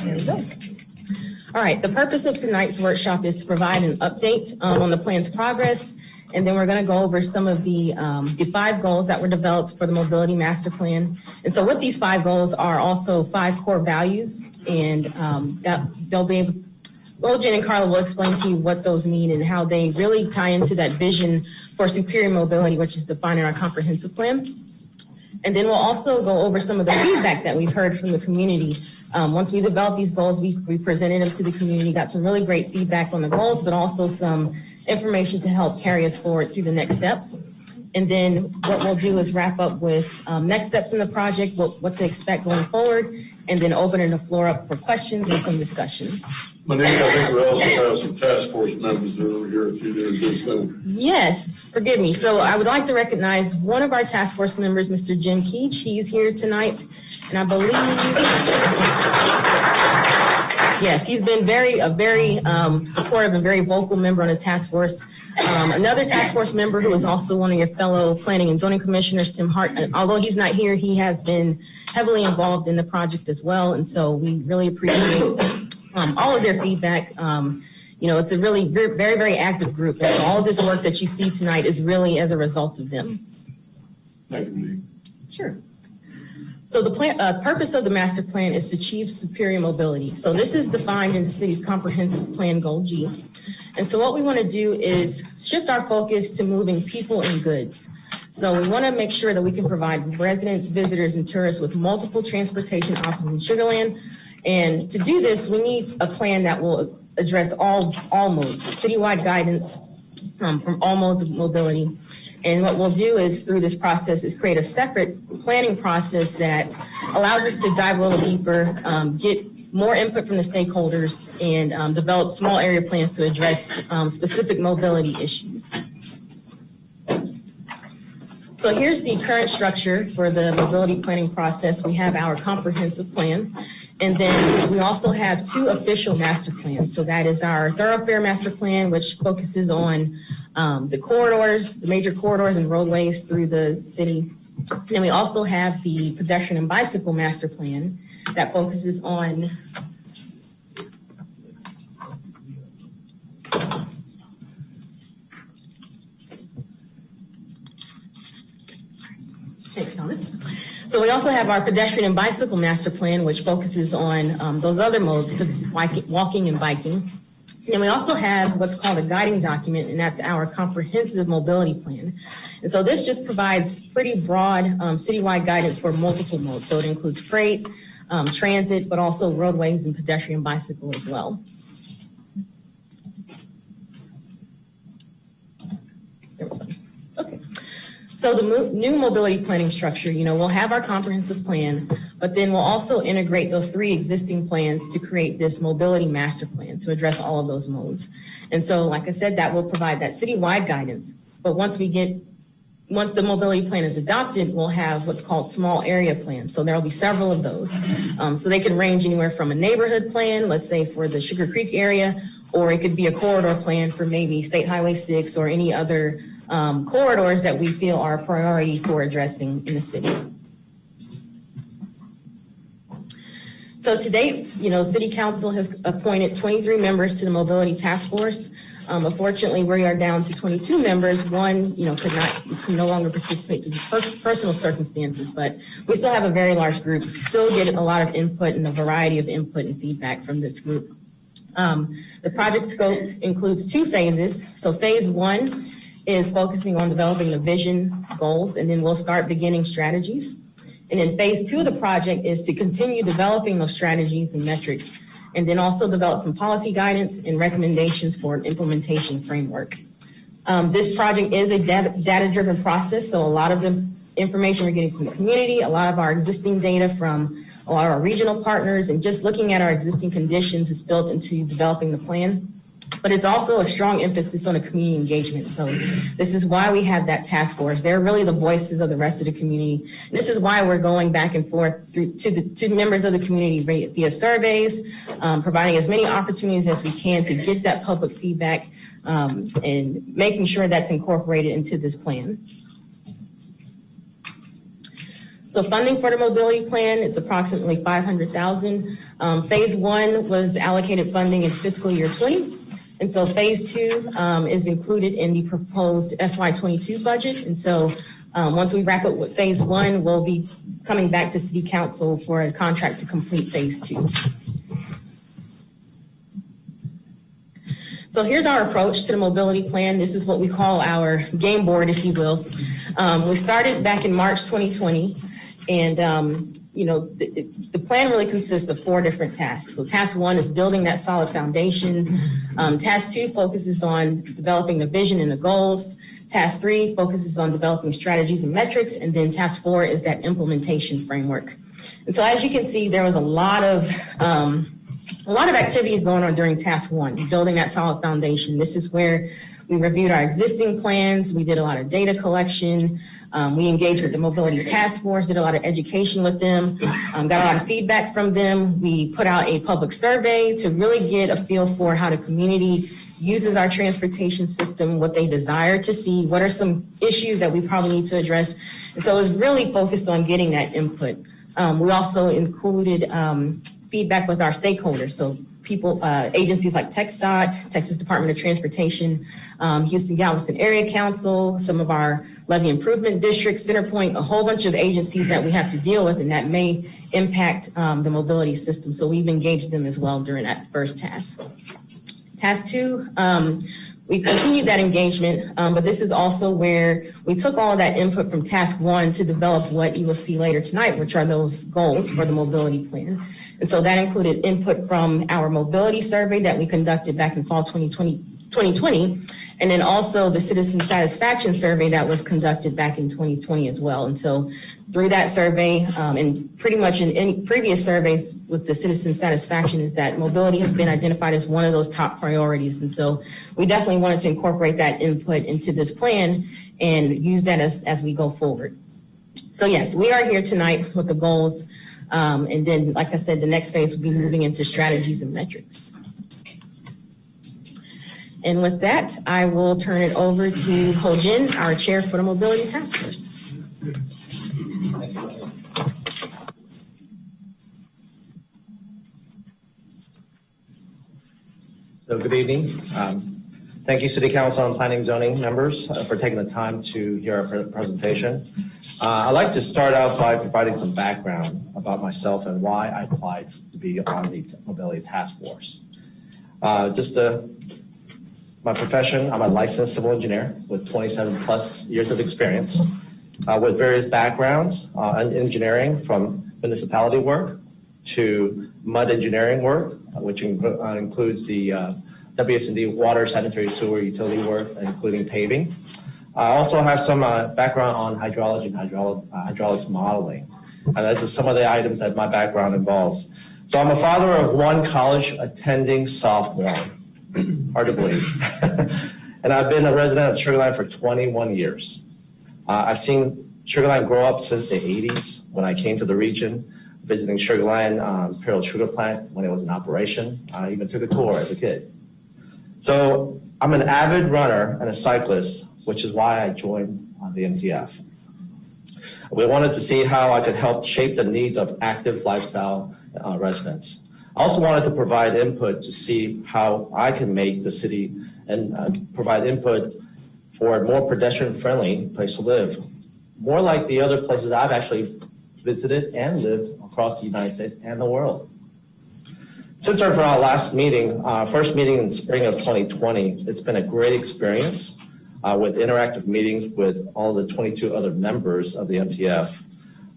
There we go. All right, the purpose of tonight's workshop is to provide an update on the plan's progress, and then we're going to go over some of the 5 goals that were developed for the Mobility Master Plan. And so with these 5 goals are also 5 core values, and that they'll be able, Jen and Carla will explain to you what those mean and how they really tie into that vision for superior mobility, which is defined in our comprehensive plan. And then we'll also go over some of the feedback that we've heard from the community. Once we developed these goals, we presented them to the community, got some really great feedback on the goals, but also some information to help carry us forward through the next steps. And then what we'll do is wrap up with next steps in the project, what to expect going forward, and then opening the floor up for questions and some discussion. Monique, I think we also have some task force members that are here if you do introduce them. Yes, forgive me. So I would like to recognize one of our task force members, Mr. Hkhc. He's here tonight, and I believe, yes, he's been a very supportive and very vocal member on the task force. Another task force member who is also one of your fellow planning and zoning commissioners, Tim Hart. Although he's not here, he has been heavily involved in the project as well, and so we really appreciate all of their feedback. It's a really very, very active group, and so all of this work that you see tonight is really as a result of them. Thank you, Monique. Sure. So the purpose of the master plan is to achieve superior mobility. So this is defined in the city's comprehensive plan goal G. And so what we want to do is shift our focus to moving people and goods. So we want to make sure that we can provide residents, visitors, and tourists with multiple transportation options in Sugar Land. And to do this, we need a plan that will address all modes, citywide guidance from all modes of mobility. And what we'll do is, through this process, is create a separate planning process that allows us to dive a little deeper, get more input from the stakeholders, and develop small area plans to address specific mobility issues. So here's the current structure for the mobility planning process. We have our comprehensive plan, and then we also have 2 official master plans. So that is our thoroughfare master plan, which focuses on the corridors, the major corridors and roadways through the city. And then we also have the pedestrian and bicycle master plan that focuses on Thanks, Thomas. So we also have our pedestrian and bicycle master plan, which focuses on those other modes, walking and biking. And then we also have what's called a guiding document, and that's our comprehensive mobility plan. And so this just provides pretty broad citywide guidance for multiple modes. So it includes freight, transit, but also roadways and pedestrian bicycle as well. So the new mobility planning structure, we'll have our comprehensive plan, but then we'll also integrate those 3 existing plans to create this mobility master plan to address all of those modes. And so, like I said, that will provide that citywide guidance. But once the mobility plan is adopted, we'll have what's called small area plans. So there'll be several of those. So they can range anywhere from a neighborhood plan, let's say for the Sugar Creek area, or it could be a corridor plan for maybe State Highway 6 or any other corridors that we feel are a priority for addressing in the city. So to date, City Council has appointed 23 members to the Mobility Task Force. Unfortunately, we are down to 22 members. One, could no longer participate due to personal circumstances, but we still have a very large group. Still get a lot of input and a variety of input and feedback from this group. The project scope includes 2 phases. So phase 1 is focusing on developing the vision, goals, and then we'll start beginning strategies. And then phase 2 of the project is to continue developing those strategies and metrics, and then also develop some policy guidance and recommendations for an implementation framework. This project is a data-driven process, so a lot of the information we're getting from the community, a lot of our existing data from a lot of our regional partners, and just looking at our existing conditions is built into developing the plan. But it's also a strong emphasis on a community engagement. So this is why we have that task force. They're really the voices of the rest of the community. And this is why we're going back and forth to members of the community via surveys, providing as many opportunities as we can to get that public feedback and making sure that's incorporated into this plan. So funding for the mobility plan, it's approximately $500,000. Phase 1 was allocated funding in fiscal year 20. And so phase 2 is included in the proposed FY22 budget. And so once we wrap up with phase 1, we'll be coming back to City Council for a contract to complete phase 2. So here's our approach to the mobility plan. This is what we call our game board, if you will. We started back in March 2020. And, the plan really consists of 4 different tasks. So task 1 is building that solid foundation. Task 2 focuses on developing the vision and the goals. Task 3 focuses on developing strategies and metrics. And then task 4 is that implementation framework. And so as you can see, there was a lot of activities going on during task 1, building that solid foundation. This is where we reviewed our existing plans. We did a lot of data collection. We engaged with the mobility task force, did a lot of education with them, got a lot of feedback from them. We put out a public survey to really get a feel for how the community uses our transportation system, what they desire to see, what are some issues that we probably need to address. And so it was really focused on getting that input. We also included feedback with our stakeholders. So agencies like TxDOT, Texas Department of Transportation, Houston Galveston Area Council, some of our levee improvement districts, Centerpoint, a whole bunch of agencies that we have to deal with and that may impact the mobility system. So we've engaged them as well during that first task. Task 2, we continued that engagement, but this is also where we took all of that input from task 1 to develop what you will see later tonight, which are those goals for the mobility plan. And so that included input from our mobility survey that we conducted back in fall 2020, and then also the citizen satisfaction survey that was conducted back in 2020 as well. And so through that survey, and pretty much in any previous surveys with the citizen satisfaction, is that mobility has been identified as one of those top priorities. And so we definitely wanted to incorporate that input into this plan and use that as we go forward. So yes, we are here tonight with the goals. And then, like I said, the next phase will be moving into strategies and metrics. And with that, I will turn it over to Ho Jin, our chair for the Mobility Task Force. So good evening. Thank you, City Council and Planning Zoning members for taking the time to hear our presentation. I'd like to start out by providing some background about myself and why I applied to be on the Mobility Task Force. My profession, I'm a licensed civil engineer with 27 plus years of experience with various backgrounds in engineering, from municipality work to mud engineering work, which includes the WS&D water, sanitary sewer, utility work, including paving, I also have some background on hydrology and hydraulics modeling. And this is some of the items that my background involves. So I'm a father of one college-attending sophomore. Hard to believe. And I've been a resident of Shoreline for 21 years. I've seen Shoreline grow up since the 80s when I came to the region, visiting Shoreline Imperial Sugar Plant when it was in operation. I even took a tour as a kid. So I'm an avid runner and a cyclist, which is why I joined the MTF. We wanted to see how I could help shape the needs of active lifestyle residents. I also wanted to provide input to see how I can make the city and provide input for a more pedestrian-friendly place to live, more like the other places I've actually visited and lived across the United States and the world. Since our last meeting, first meeting in spring of 2020, it's been a great experience with interactive meetings with all the 22 other members of the MTF.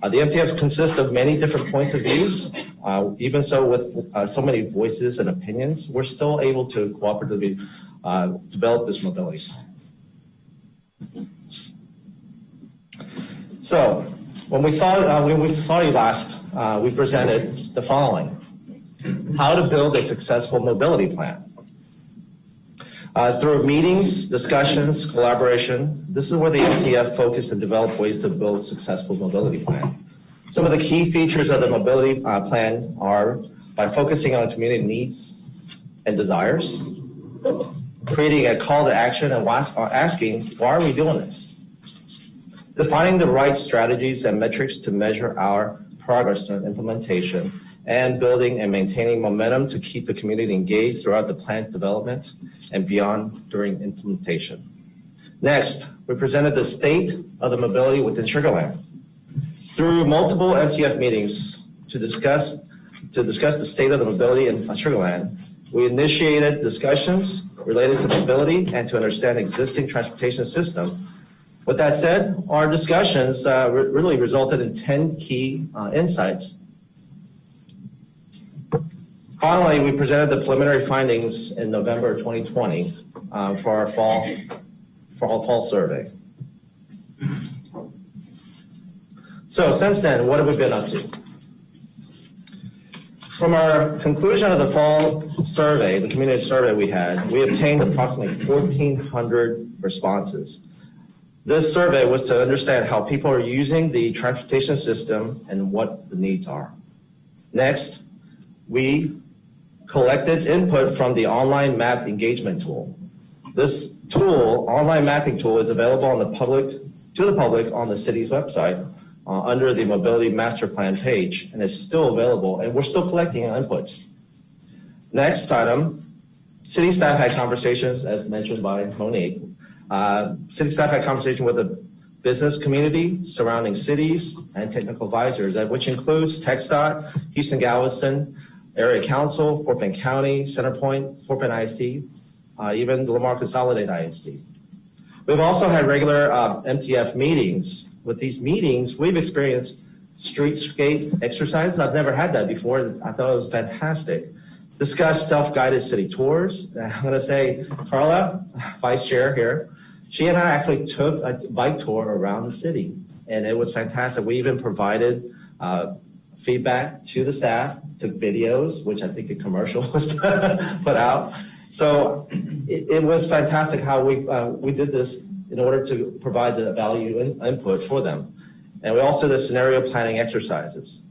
The MTF consists of many different points of views. Even so, with so many voices and opinions, we're still able to cooperatively develop this mobility. So, when we saw you last, we presented the following: how to build a successful mobility plan. Through meetings, discussions, collaboration, this is where the MTF focused and developed ways to build a successful mobility plan. Some of the key features of the mobility plan are by focusing on community needs and desires, creating a call to action and asking, why are we doing this? Defining the right strategies and metrics to measure our progress in implementation, and building and maintaining momentum to keep the community engaged throughout the plan's development and beyond during implementation. Next, we presented the state of the mobility within Sugarland. Through multiple MTF meetings to discuss the state of the mobility in Sugarland, we initiated discussions related to mobility and to understand existing transportation system. With that said, our discussions really resulted in 10 key insights. Finally, we presented the preliminary findings in November 2020 for our fall survey. So since then, what have we been up to? From our conclusion of the fall survey, the community survey we obtained approximately 1,400 responses. This survey was to understand how people are using the transportation system and what the needs are. Next, we collected input from the online map engagement tool. This tool, online mapping tool, is available to the public on the city's website under the Mobility Master Plan page, and is still available, and we're still collecting inputs. Next item, city staff had conversations, as mentioned by Monique. City staff had conversation with the business community, surrounding cities, and technical advisors, which includes TxDOT, Houston Galveston, Area Council, Fort Bend County, Centerpoint, Fort Bend ISD, even the Lamar Consolidated ISD. We've also had regular MTF meetings. With these meetings, we've experienced streetscape exercises. I've never had that before. I thought it was fantastic. Discussed self-guided city tours. I'm going to say, Carla, Vice Chair here, she and I actually took a bike tour around the city, and it was fantastic. We even provided feedback to the staff, took videos, which I think a commercial was put out. So it was fantastic how we did this in order to provide the value input for them. And we also did scenario planning exercises.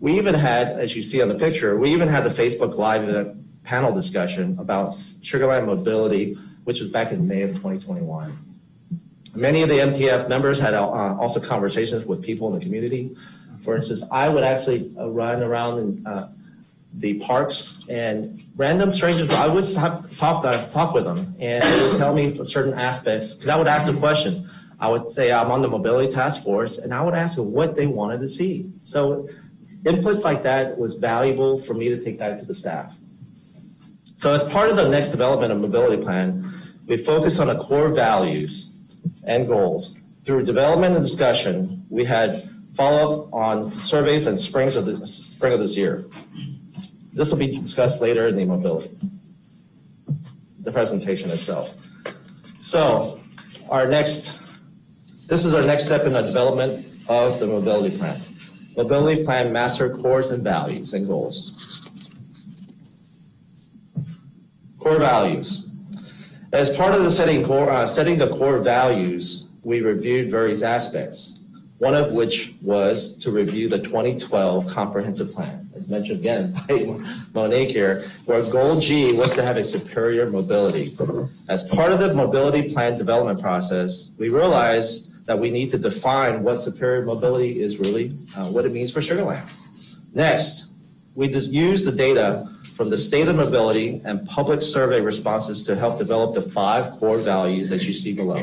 We even had, as you see on the picture, we even had the Facebook Live panel discussion about Sugarland mobility, which was back in May of 2021. Many of the MTF members had also conversations with people in the community. For instance, I would actually run around in the parks, and random strangers, I would talk with them, and they would tell me certain aspects, because I would ask the question. I would say I'm on the mobility task force, and I would ask them what they wanted to see. So inputs like that was valuable for me to take back to the staff. So as part of the next development of mobility plan, we focus on the core values and goals. Through development and discussion, we had follow-up on surveys and spring of this year. This will be discussed later in the presentation itself. So This is our next step in the development of the mobility plan. Mobility plan master cores and values and goals. Core values. As part of the setting the core values, we reviewed various aspects, one of which was to review the 2012 comprehensive plan, as mentioned again by Monique here, where goal G was to have a superior mobility. As part of the mobility plan development process, we realized that we need to define what superior mobility is really, what it means for Sugar Land. Next, we just used the data from the state of mobility and public survey responses to help develop the 5 core values that you see below.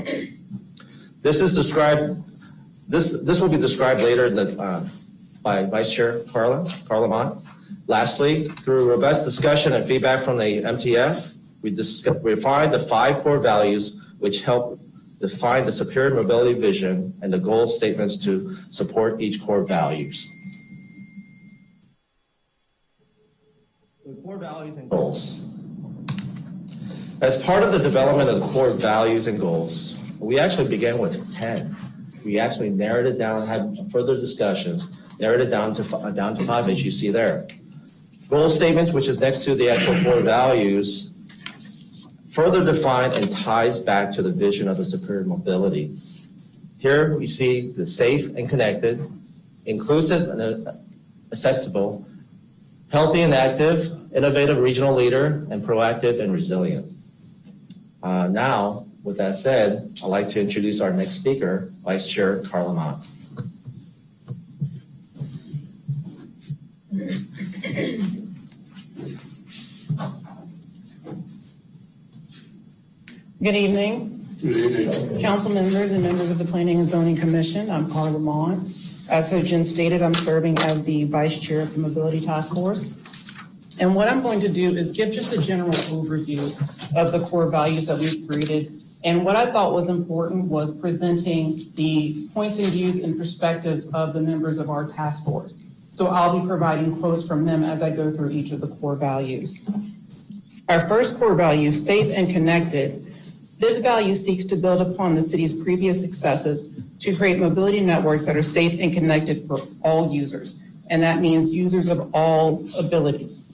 This is described. This will be described later by Vice Chair Carla Mott. Lastly, through robust discussion and feedback from the MTF, we refined the 5 core values which help define the superior mobility vision and the goal statements to support each core values. So core values and goals. As part of the development of the core values and goals, we actually began with 10. We actually narrowed it down, had further discussions, narrowed it down to 5, as you see there. Goal statements, which is next to the actual core values, further define and ties back to the vision of the superior mobility. Here we see the safe and connected, inclusive and accessible, healthy and active, innovative regional leader, and proactive and resilient. Now, with that said, I'd like to introduce our next speaker, Vice Chair Carla Mott. Good evening. Good evening. Council members and members of the Planning and Zoning Commission. I'm Carla Mott. As Ho-Jin stated, I'm serving as the Vice Chair of the Mobility Task Force. And what I'm going to do is give just a general overview of the core values that we've created. And what I thought was important was presenting the points and views and perspectives of the members of our task force. So I'll be providing quotes from them as I go through each of the core values. Our first core value, safe and connected. This value seeks to build upon the city's previous successes to create mobility networks that are safe and connected for all users. And that means users of all abilities.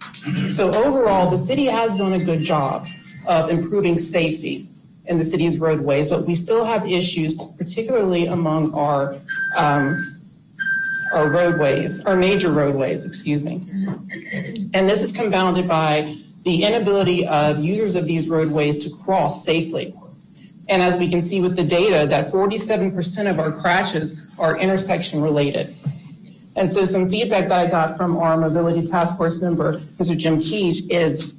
So overall, the city has done a good job of improving safety in the city's roadways, but we still have issues, particularly among our roadways, our major roadways, excuse me. And this is compounded by the inability of users of these roadways to cross safely. And as we can see with the data, that 47% of our crashes are intersection related. And so some feedback that I got from our mobility task force member, Mr. Jim Hkhc, is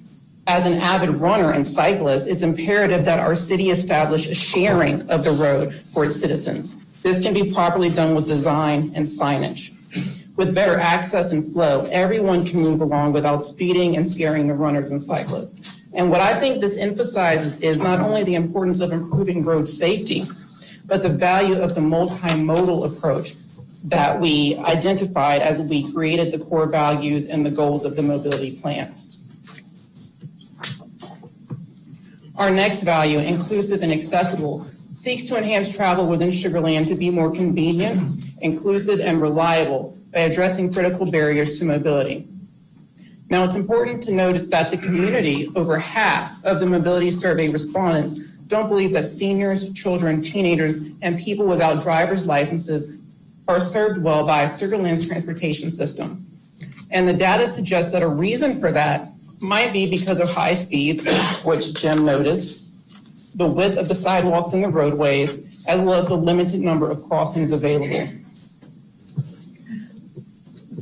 as an avid runner and cyclist, it's imperative that our city establish a sharing of the road for its citizens. This can be properly done with design and signage. With better access and flow, everyone can move along without speeding and scaring the runners and cyclists. And what I think this emphasizes is not only the importance of improving road safety, but the value of the multimodal approach that we identified as we created the core values and the goals of the mobility plan. Our next value, inclusive and accessible, seeks to enhance travel within Sugar Land to be more convenient, inclusive, and reliable by addressing critical barriers to mobility. Now, it's important to notice that the community, over half of the mobility survey respondents, don't believe that seniors, children, teenagers, and people without driver's licenses are served well by Sugar Land's transportation system. And the data suggests that a reason for that might be because of high speeds, which Jim noticed, the width of the sidewalks and the roadways, as well as the limited number of crossings available.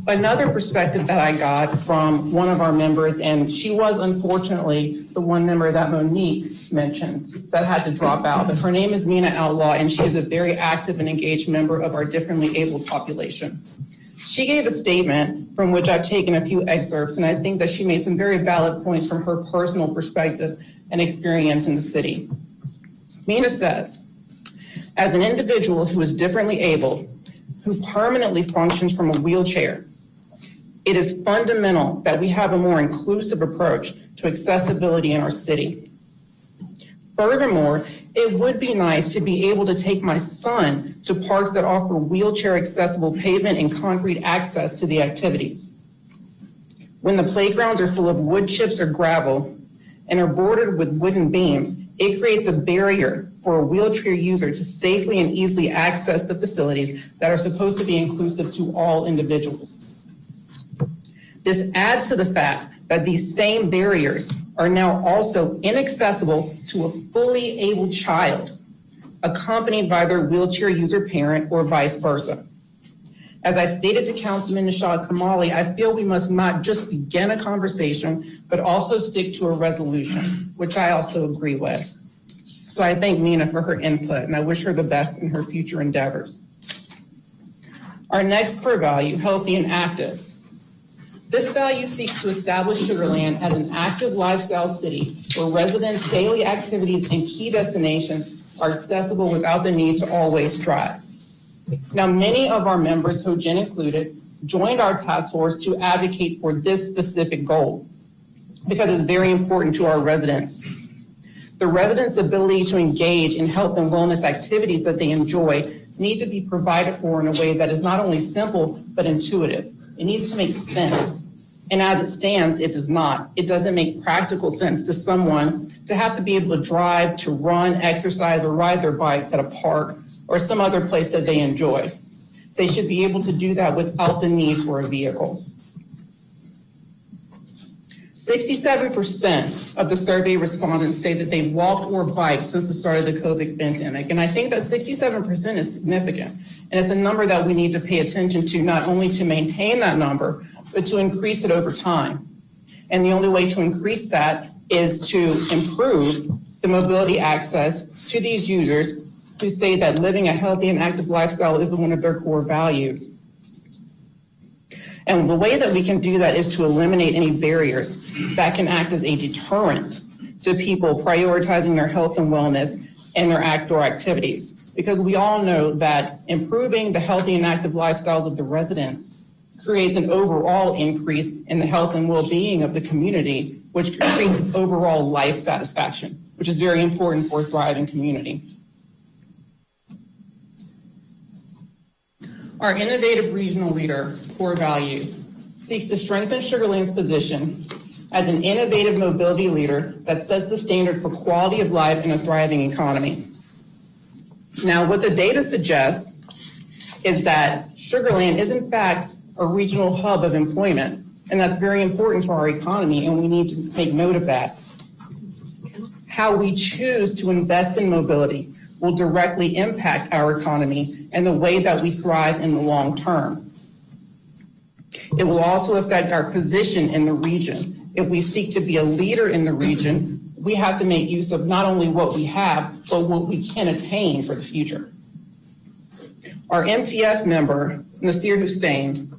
Another perspective that I got from one of our members, and she was unfortunately the one member that Monique mentioned that had to drop out, but her name is Mina Outlaw, and she is a very active and engaged member of our differently abled population. She gave a statement from which I've taken a few excerpts, and I think that she made some very valid points from her personal perspective and experience in the city. Mina says, as an individual who is differently abled, who permanently functions from a wheelchair, it is fundamental that we have a more inclusive approach to accessibility in our city. Furthermore, it would be nice to be able to take my son to parks that offer wheelchair accessible pavement and concrete access to the activities. When the playgrounds are full of wood chips or gravel and are bordered with wooden beams, it creates a barrier for a wheelchair user to safely and easily access the facilities that are supposed to be inclusive to all individuals. This adds to the fact that these same barriers are now also inaccessible to a fully able child, accompanied by their wheelchair user parent or vice versa. As I stated to Councilman Nishad Kamali, I feel we must not just begin a conversation, but also stick to a resolution, which I also agree with. So I thank Nina for her input, and I wish her the best in her future endeavors. Our next core value, healthy and active. This value seeks to establish Sugar Land as an active lifestyle city where residents' daily activities and key destinations are accessible without the need to always drive. Now, many of our members, Ho-Jin included, joined our task force to advocate for this specific goal because it's very important to our residents. The residents' ability to engage in health and wellness activities that they enjoy need to be provided for in a way that is not only simple, but intuitive. It needs to make sense. And as it stands, it does not. It doesn't make practical sense to someone to have to be able to drive, to run, exercise, or ride their bikes at a park or some other place that they enjoy. They should be able to do that without the need for a vehicle. 67% of the survey respondents say that they walked or biked since the start of the COVID pandemic. And I think that 67% is significant. And it's a number that we need to pay attention to, not only to maintain that number, but to increase it over time. And the only way to increase that is to improve the mobility access to these users who say that living a healthy and active lifestyle is one of their core values. And the way that we can do that is to eliminate any barriers that can act as a deterrent to people prioritizing their health and wellness and their outdoor activities. Because we all know that improving the healthy and active lifestyles of the residents creates an overall increase in the health and well-being of the community, which increases overall life satisfaction, which is very important for a thriving community. Our innovative regional leader, core value, seeks to strengthen Sugar Land's position as an innovative mobility leader that sets the standard for quality of life in a thriving economy. Now, what the data suggests is that Sugar Land is in fact a regional hub of employment, and that's very important for our economy, and we need to make note of that. How we choose to invest in mobility will directly impact our economy and the way that we thrive in the long term. It will also affect our position in the region. If we seek to be a leader in the region, we have to make use of not only what we have, but what we can attain for the future. Our MTF member, Nasir Hussain,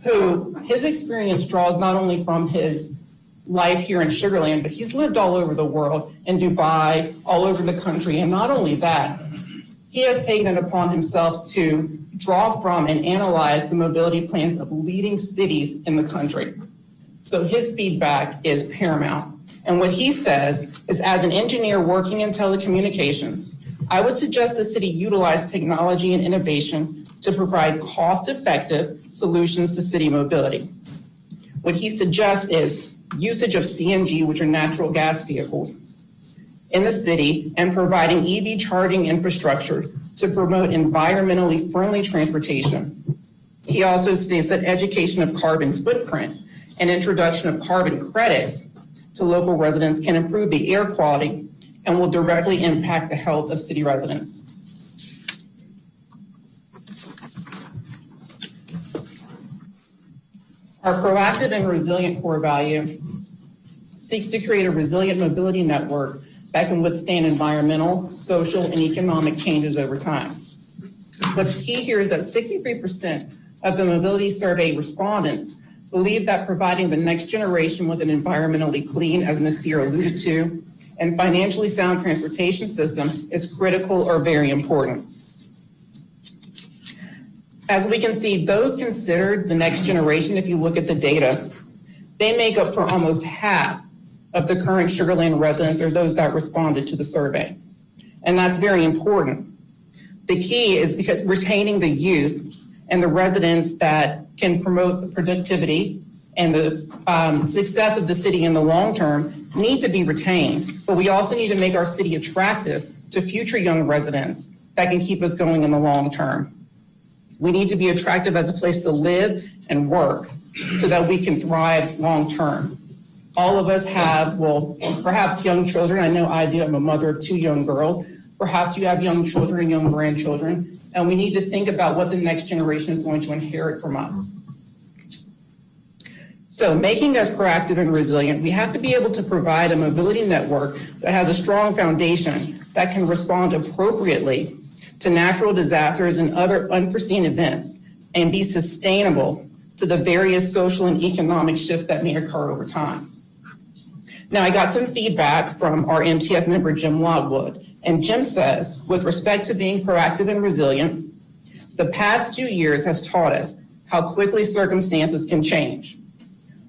who his experience draws not only from his life here in Sugar Land, but he's lived all over the world, in Dubai, all over the country. And not only that, he has taken it upon himself to draw from and analyze the mobility plans of leading cities in the country. So his feedback is paramount. And what he says is, as an engineer working in telecommunications, I would suggest the city utilize technology and innovation to provide cost-effective solutions to city mobility. What he suggests is usage of CNG, which are natural gas vehicles, in the city, and providing EV charging infrastructure to promote environmentally friendly transportation. He also states that education of carbon footprint and introduction of carbon credits to local residents can improve the air quality and will directly impact the health of city residents. Our proactive and resilient core value seeks to create a resilient mobility network that can withstand environmental, social, and economic changes over time. What's key here is that 63% of the mobility survey respondents believe that providing the next generation with an environmentally clean, as Nasir alluded to, and financially sound transportation system is critical or very important. As we can see, those considered the next generation, if you look at the data, they make up for almost half of the current Sugarland residents or those that responded to the survey. And that's very important. The key is because retaining the youth and the residents that can promote the productivity and the success of the city in the long term need to be retained. But we also need to make our city attractive to future young residents that can keep us going in the long term. We need to be attractive as a place to live and work so that we can thrive long term. All of us have, well, perhaps young children. I know I do. I'm a mother of 2 young girls. Perhaps you have young children and young grandchildren. And we need to think about what the next generation is going to inherit from us. So making us proactive and resilient, we have to be able to provide a mobility network that has a strong foundation that can respond appropriately to natural disasters and other unforeseen events and be sustainable to the various social and economic shifts that may occur over time. Now, I got some feedback from our MTF member, Jim Logwood, and Jim says, with respect to being proactive and resilient, the past 2 years has taught us how quickly circumstances can change.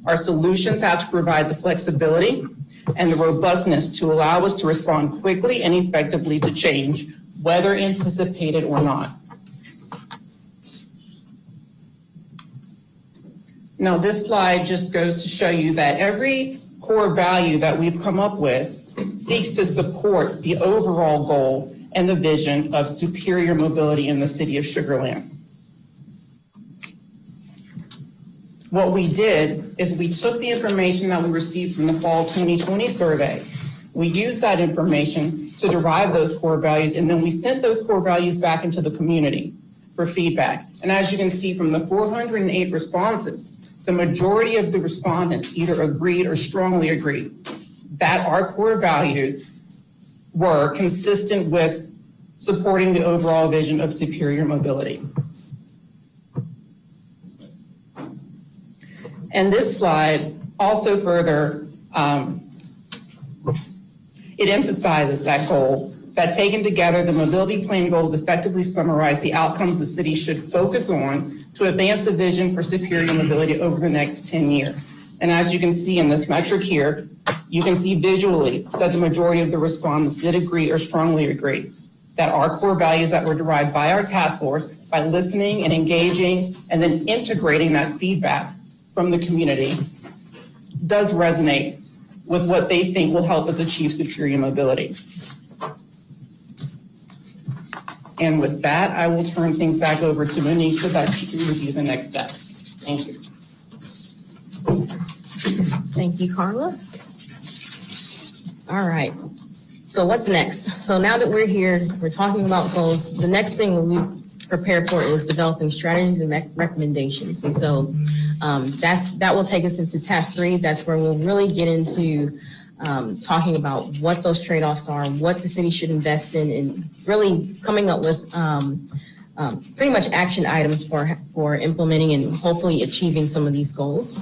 Our solutions have to provide the flexibility and the robustness to allow us to respond quickly and effectively to change, whether anticipated or not. Now, this slide just goes to show you that every core value that we've come up with seeks to support the overall goal and the vision of superior mobility in the city of Sugar Land. What we did is we took the information that we received from the fall 2020 survey. We used that information to derive those core values, and then we sent those core values back into the community for feedback. And as you can see from the 408 responses, the majority of the respondents either agreed or strongly agreed that our core values were consistent with supporting the overall vision of superior mobility. And this slide also further, it emphasizes that goal, that taken together, the mobility plan goals effectively summarize the outcomes the city should focus on to advance the vision for superior mobility over the next 10 years. And as you can see in this metric here, you can see visually that the majority of the respondents did agree or strongly agree that our core values that were derived by our task force, by listening and engaging and then integrating that feedback from the community, does resonate with what they think will help us achieve superior mobility. And with that, I will turn things back over to Monique so that she can review the next steps. Thank you. Thank you, Carla. All right. So what's next? So now that we're here, we're talking about goals. The next thing we prepare for is developing strategies and recommendations. And so that will take us into task 3. That's where we'll really get into talking about what those trade-offs are, what the city should invest in, and really coming up with pretty much action items for implementing and hopefully achieving some of these goals.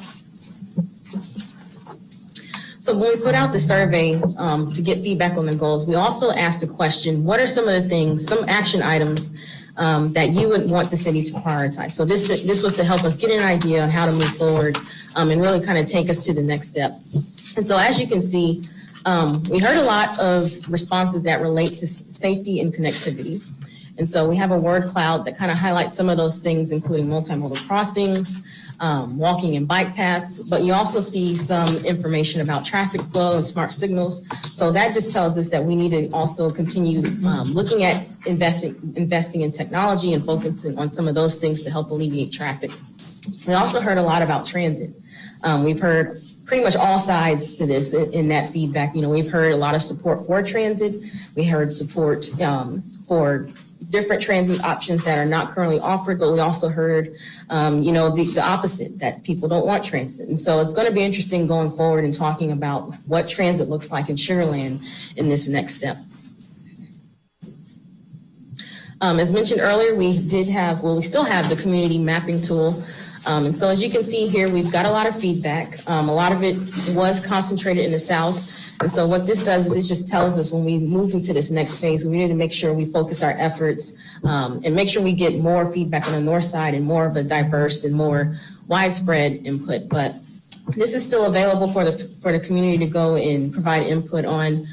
So when we put out the survey to get feedback on the goals, we also asked a question: what are some of the things, some action items that you would want the city to prioritize? So this was to help us get an idea on how to move forward and really kind of take us to the next step. And so as you can see, we heard a lot of responses that relate to safety and connectivity. And so we have a word cloud that kind of highlights some of those things, including multimodal crossings, walking and bike paths, but you also see some information about traffic flow and smart signals. So that just tells us that we need to also continue looking at investing in technology and focusing on some of those things to help alleviate traffic. We also heard a lot about transit. We've heard pretty much all sides to this in that feedback. You know, we've heard a lot of support for transit. We heard support for different transit options that are not currently offered, but we also heard, the opposite, that people don't want transit. And so it's going to be interesting going forward and talking about what transit looks like in Sugar Land in this next step. As mentioned earlier, we still have the community mapping tool. And so as you can see here, we've got a lot of feedback. A lot of it was concentrated in the South. And so what this does is it just tells us when we move into this next phase, we need to make sure we focus our efforts and make sure we get more feedback on the North side and more of a diverse and more widespread input. But This is still available for the community to go and provide input on.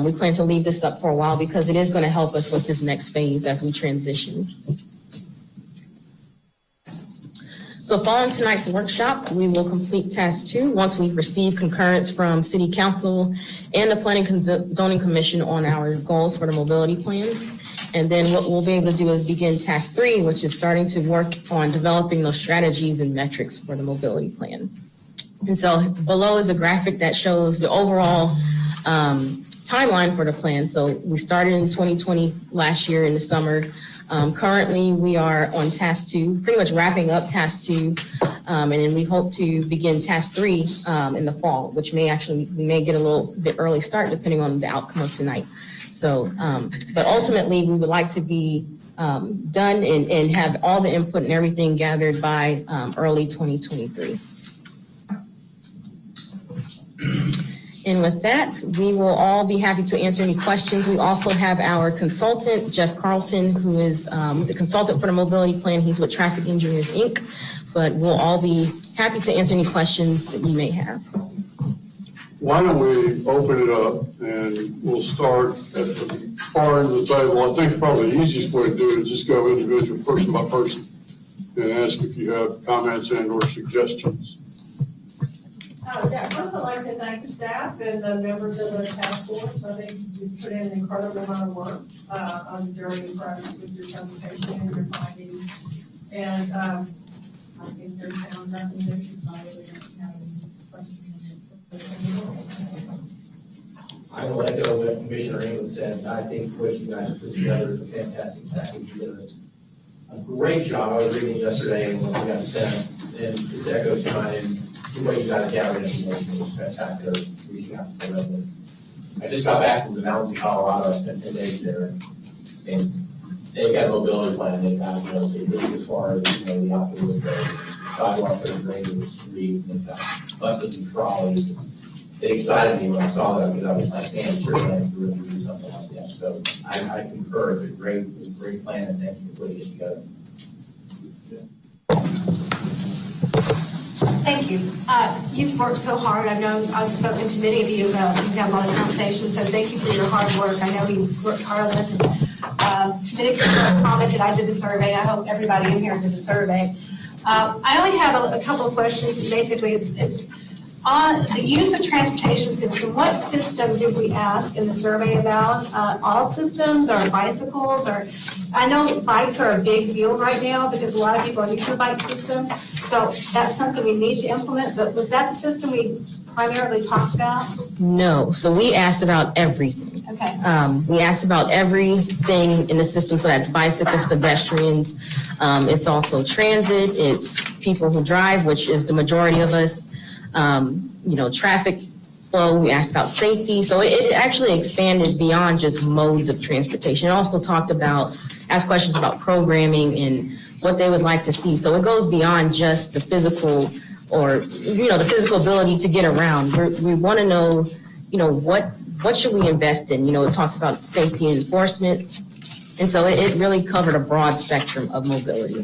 We plan to leave this up for a while because it is going to help us with this next phase as we transition. So following tonight's workshop, we will complete task 2 once we receive concurrence from City Council and the Planning and Zoning Commission on our goals for the mobility plan. And then what we'll be able to do is begin task 3, which is starting to work on developing those strategies and metrics for the mobility plan. And so below is a graphic that shows the overall timeline for the plan. So we started in 2020 last year in the summer. Currently, we are on task 2, pretty much wrapping up task 2, and then we hope to begin task 3 in the fall, which we may get a little bit early start depending on the outcome of tonight. So, but ultimately, we would like to be done and have all the input and everything gathered by early 2023. And with that, we will all be happy to answer any questions. We also have our consultant, Jeff Carlton, who is the consultant for the mobility plan. He's with Traffic Engineers, Inc., but we'll all be happy to answer any questions that you may have. Why don't we open it up and we'll start at the far end of the table. I think probably the easiest way to do it is just go individual, person by person, and ask if you have comments and or suggestions. First, I'd like to thank the staff and the members of the task force. I think you've put in an incredible amount of work. I'm very impressed with your presentation and your findings. And I think there's found nothing that you probably don't have any questions. I will echo what Commissioner England said. I think what you guys put together is a fantastic package. You did a great job. I was reading yesterday when we got sent, and this echoes mine. The way you guys gathered information was spectacular, reaching out to the residents. I just got back from the mountains of Colorado. I spent 10 days there, and they've got a mobility plan. They've got, at least as far as, the outdoors go, sidewalks that are drained in the street, and buses and trolleys. It excited me when I saw that because I was like, damn, sure, I have to really do something like that. So I concur. It's a great plan, and thank you for putting it together. Thank you. You've worked so hard. I've spoken to many of you about, we've had a lot of conversations, so thank you for your hard work. I know you worked hard on this. And many people commented I did the survey. I hope everybody in here did the survey. I only have a couple of questions. Basically, it's on the use of transportation system. What system did we ask in the survey about? All systems or bicycles? Or I know bikes are a big deal right now because a lot of people are using the bike system. So that's something we need to implement. But was that the system we primarily talked about? No. So we asked about everything. Okay. We asked about everything in the system. So that's bicycles, pedestrians. It's also transit. It's people who drive, which is the majority of us. Traffic flow. We asked about safety. So it actually expanded beyond just modes of transportation. It also asked questions about programming and what they would like to see. So it goes beyond just the physical or, the physical ability to get around. We want to know, what should we invest in? It talks about safety and enforcement. And so it really covered a broad spectrum of mobility.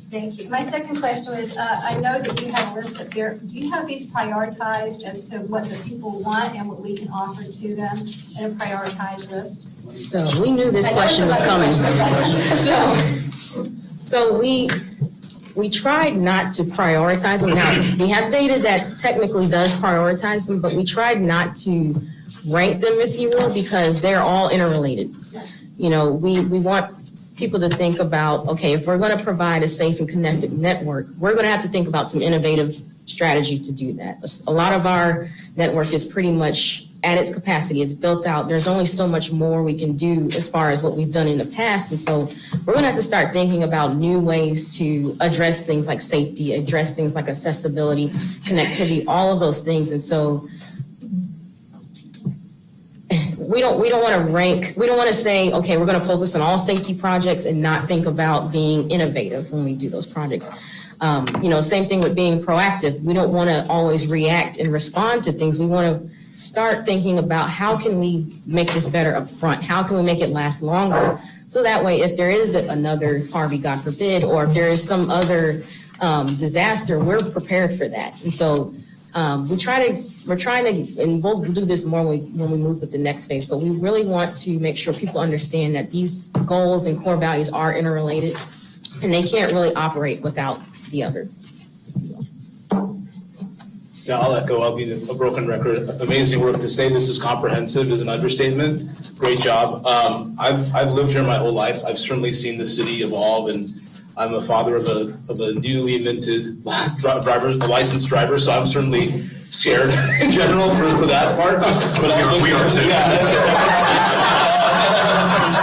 Thank you. My second question is, I know that you have a list up there. Do you have these prioritized as to what the people want and what we can offer to them in a prioritized list? So we knew this question was coming. So we tried not to prioritize them. Now, we have data that technically does prioritize them, but we tried not to rank them, if you will, because they're all interrelated. We want people to think about, okay, if we're going to provide a safe and connected network, we're going to have to think about some innovative strategies to do that. A lot of our network is pretty much at its capacity. It's built out. There's only so much more we can do as far as what we've done in the past. And so we're going to have to start thinking about new ways to address things like safety, address things like accessibility, connectivity, all of those things. And so we don't want to rank. We don't want to say, okay, we're going to focus on all safety projects and not think about being innovative when we do those projects. Same thing with being proactive. We don't want to always react and respond to things. We want to start thinking about how can we make this better up front? How can we make it last longer? So that way, if there is another Harvey, God forbid, or if there is some other disaster, we're prepared for that. And so we're trying to, and we'll do this more when we move with the next phase, but we really want to make sure people understand that these goals and core values are interrelated, and they can't really operate without the other. Yeah, I'll echo. I'll be a broken record. Amazing work. To say this is comprehensive is an understatement. Great job. I've lived here my whole life. I've certainly seen the city evolve, and I'm a father of a newly minted licensed driver, so I'm certainly scared in general for that part. But also, we are too. Yeah.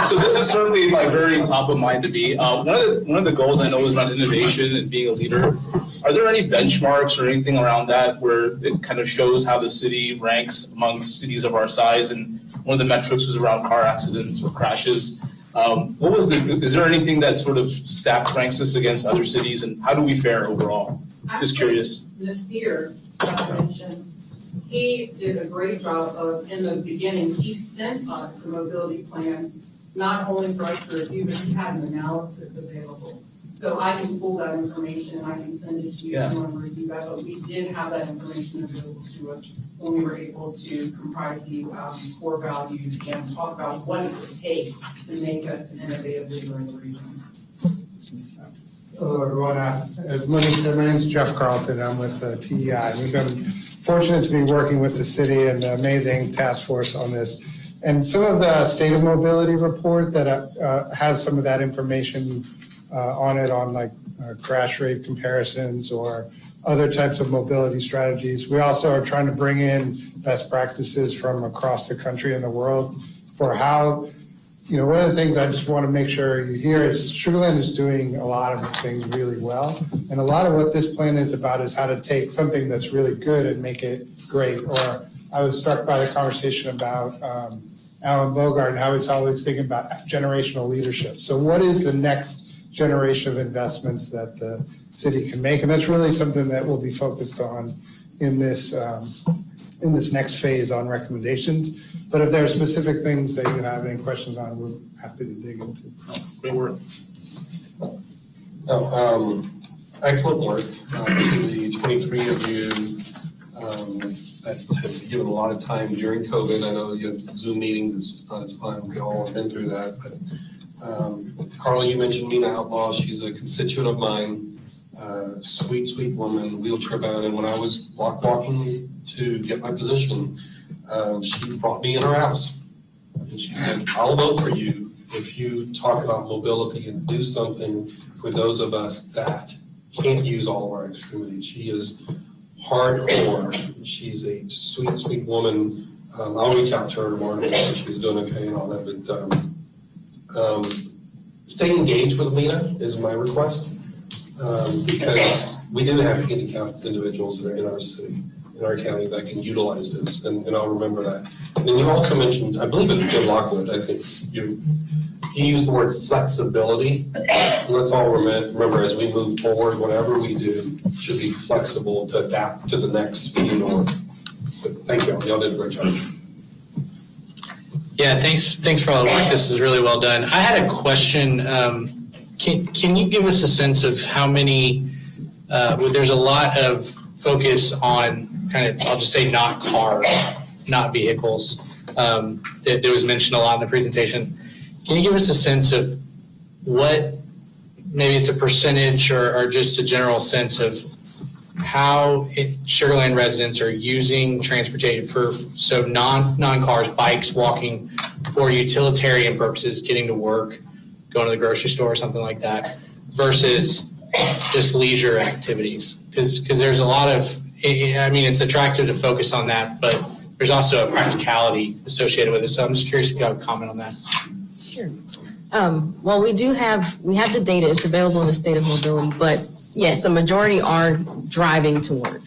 So this is certainly like very top of mind to me. One of the goals I know is around innovation and being a leader. Are there any benchmarks or anything around that where it kind of shows how the city ranks amongst cities of our size? And one of the metrics was around car accidents or crashes. Is there anything that sort of staff ranks us against other cities, and how do we fare overall? Just curious. This year, that I mentioned, he did a great job of, in the beginning, he sent us the mobility plans, not only for us to review, but he had an analysis available. So I can pull that information and I can send it to you if you want to review that, but we did have that information available to us when we were able to comprise these core values and talk about what it would take to make us an innovative leader in the region. Hello, everyone. As Monique said, my name is Jeff Carlton. I'm with TEI. We've been fortunate to be working with the city and the amazing task force on this. And some of the State of Mobility report that has some of that information on it, on like crash rate comparisons or other types of mobility strategies. We also are trying to bring in best practices from across the country and the world for how, one of the things I just want to make sure you hear is Sugar Land is doing a lot of things really well. And a lot of what this plan is about is how to take something that's really good and make it great. Or I was struck by the conversation about Alan Bogart and how he's always thinking about generational leadership. So what is the next generation of investments that the city can make? And that's really something that we'll be focused on in this next phase on recommendations. But if there are specific things that you have any questions on, we're happy to dig into. Great work. Excellent work to the 23 of you that have given a lot of time during COVID. I know you have Zoom meetings, it's just not as fun. We all have been through that. But Carl, you mentioned Mina Outlaw. She's a constituent of mine, sweet, sweet woman, wheelchair bound. And when I was walking to get my position, she brought me in her house. And she said, I'll vote for you if you talk about mobility and do something for those of us that can't use all of our extremities. She is hardcore. She's a sweet, sweet woman. I'll reach out to her tomorrow to make sure she's doing okay and all that. But stay engaged with Mina is my request, because we do have handicapped individuals that are in our city, in our county, that can utilize this, and I'll remember that. And then you also mentioned, I believe it's Jim Lockwood, I think you used the word flexibility. And let's all remember as we move forward, whatever we do should be flexible to adapt to the next new norm. But thank y'all. Y'all did a great job. Yeah, thanks for all the work. This is really well done. I had a question. Can you give us a sense of how many, there's a lot of focus on kind of, I'll just say not cars, not vehicles. That was mentioned a lot in the presentation. Can you give us a sense of what, maybe it's a percentage or just a general sense of how Sugar Land residents are using transportation so non-cars, bikes, walking for utilitarian purposes, getting to work, going to the grocery store or something like that, versus just leisure activities? Because there's a lot of, it's attractive to focus on that, but there's also a practicality associated with it. So I'm just curious if you have a comment on that. Sure. Well, we have the data. It's available in the State of Mobility, but yes, a majority are driving to work.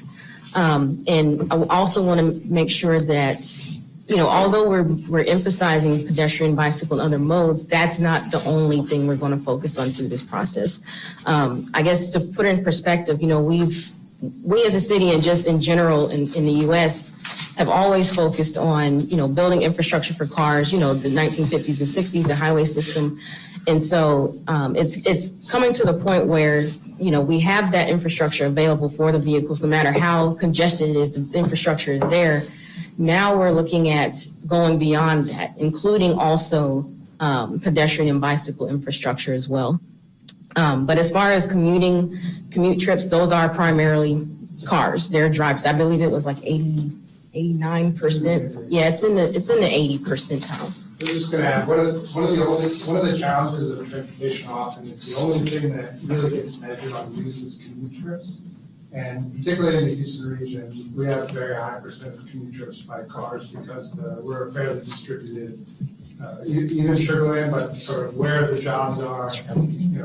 And I also want to make sure that, although we're emphasizing pedestrian, bicycle, and other modes, that's not the only thing we're going to focus on through this process. I guess to put it in perspective, we as a city and just in general in the U.S. have always focused on, building infrastructure for cars, the 1950s and 60s, the highway system. And so it's coming to the point where we have that infrastructure available for the vehicles, no matter how congested it is, the infrastructure is there. Now we're looking at going beyond that, including also pedestrian and bicycle infrastructure as well. But as far as commute trips, those are primarily cars. They're drives. I believe it was like 89%. Yeah, it's in the 80 percentile. I'm just going to add, one of the challenges of transportation often is the only thing that really gets measured on use is commute trips. And particularly in the Houston region, we have a very high percent of commute trips by cars because we're fairly distributed, even Sugarland, but sort of where the jobs are.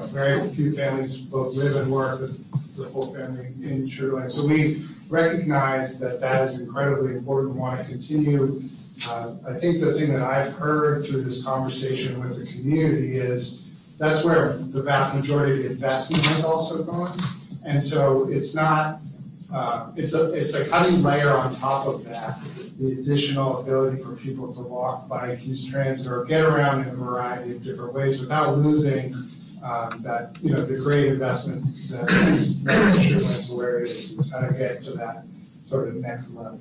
Very few families both live and work with the full family in Sugarland. So we recognize that is incredibly important. We want to continue. I think the thing that I've heard through this conversation with the community is that's where the vast majority of the investment has also gone. And so it's not, it's like how do you layer on top of that the additional ability for people to walk, bike, use transit, or get around in a variety of different ways without losing that, the great investment that is where it is. It's how to get to that sort of next level.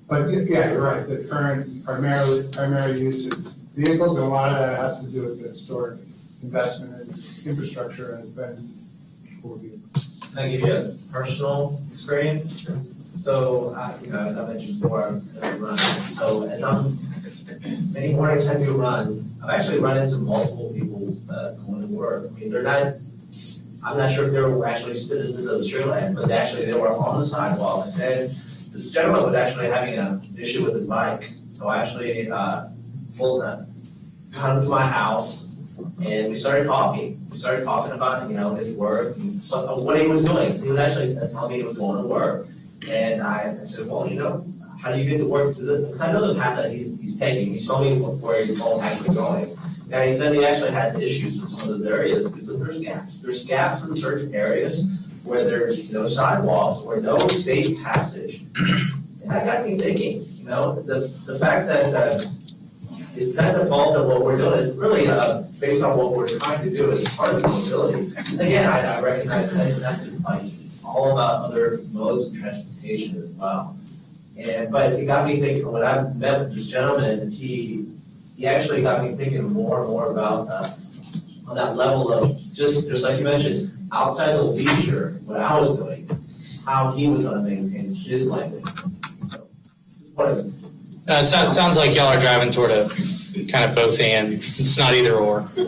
But yeah, you're right. The current primary use is vehicles, and a lot of that has to do with the historic investment in infrastructure has been for vehicles. Can I give you a personal experience? Sure. So, as I mentioned before, I run. So, as many mornings I do run, I've actually run into multiple people going to work. I mean, I'm not sure if they were actually citizens of Shoreline, but they were on the sidewalks. And this gentleman was actually having an issue with his bike. So I actually got him to my house, and we started talking. We started talking about, his work, and what he was doing. He was actually telling me he was going to work. And I said, well, how do you get to work? Because I know the path that he's taking. He told me where he's actually going. And he said he actually had issues with some of those areas because there's gaps. There's gaps in certain areas where there's no sidewalks or no safe passage. And that got me thinking, the fact that it's not the fault of what we're doing. It's really based on what we're trying to do as part of the mobility. And again, I recognize that it's not just bike, all about other modes of transportation as well. But it got me thinking, when I met with this gentleman, he actually got me thinking more and more about on that level of just like you mentioned, outside of leisure, what I was doing, how he was going to maintain his livelihood. It sounds like y'all are driving toward a kind of both and. It's not either or. So,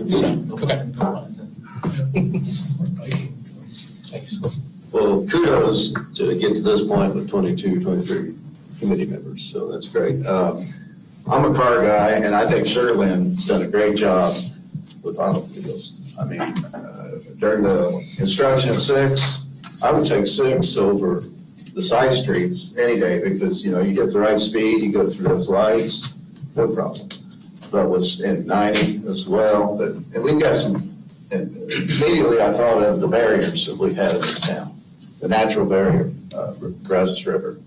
okay. Thanks. Well, kudos to get to this point with 22, 23 committee members. So that's great. I'm a car guy, and I think Sugarland's done a great job with automobiles. I mean, during the construction of 6, I would take 6 over the side streets any day because, you get the right speed, you go through those lights, no problem. But with in 90 as well, and we've got some, and immediately I thought of the barriers that we have in this town. The natural barrier, Brazos River,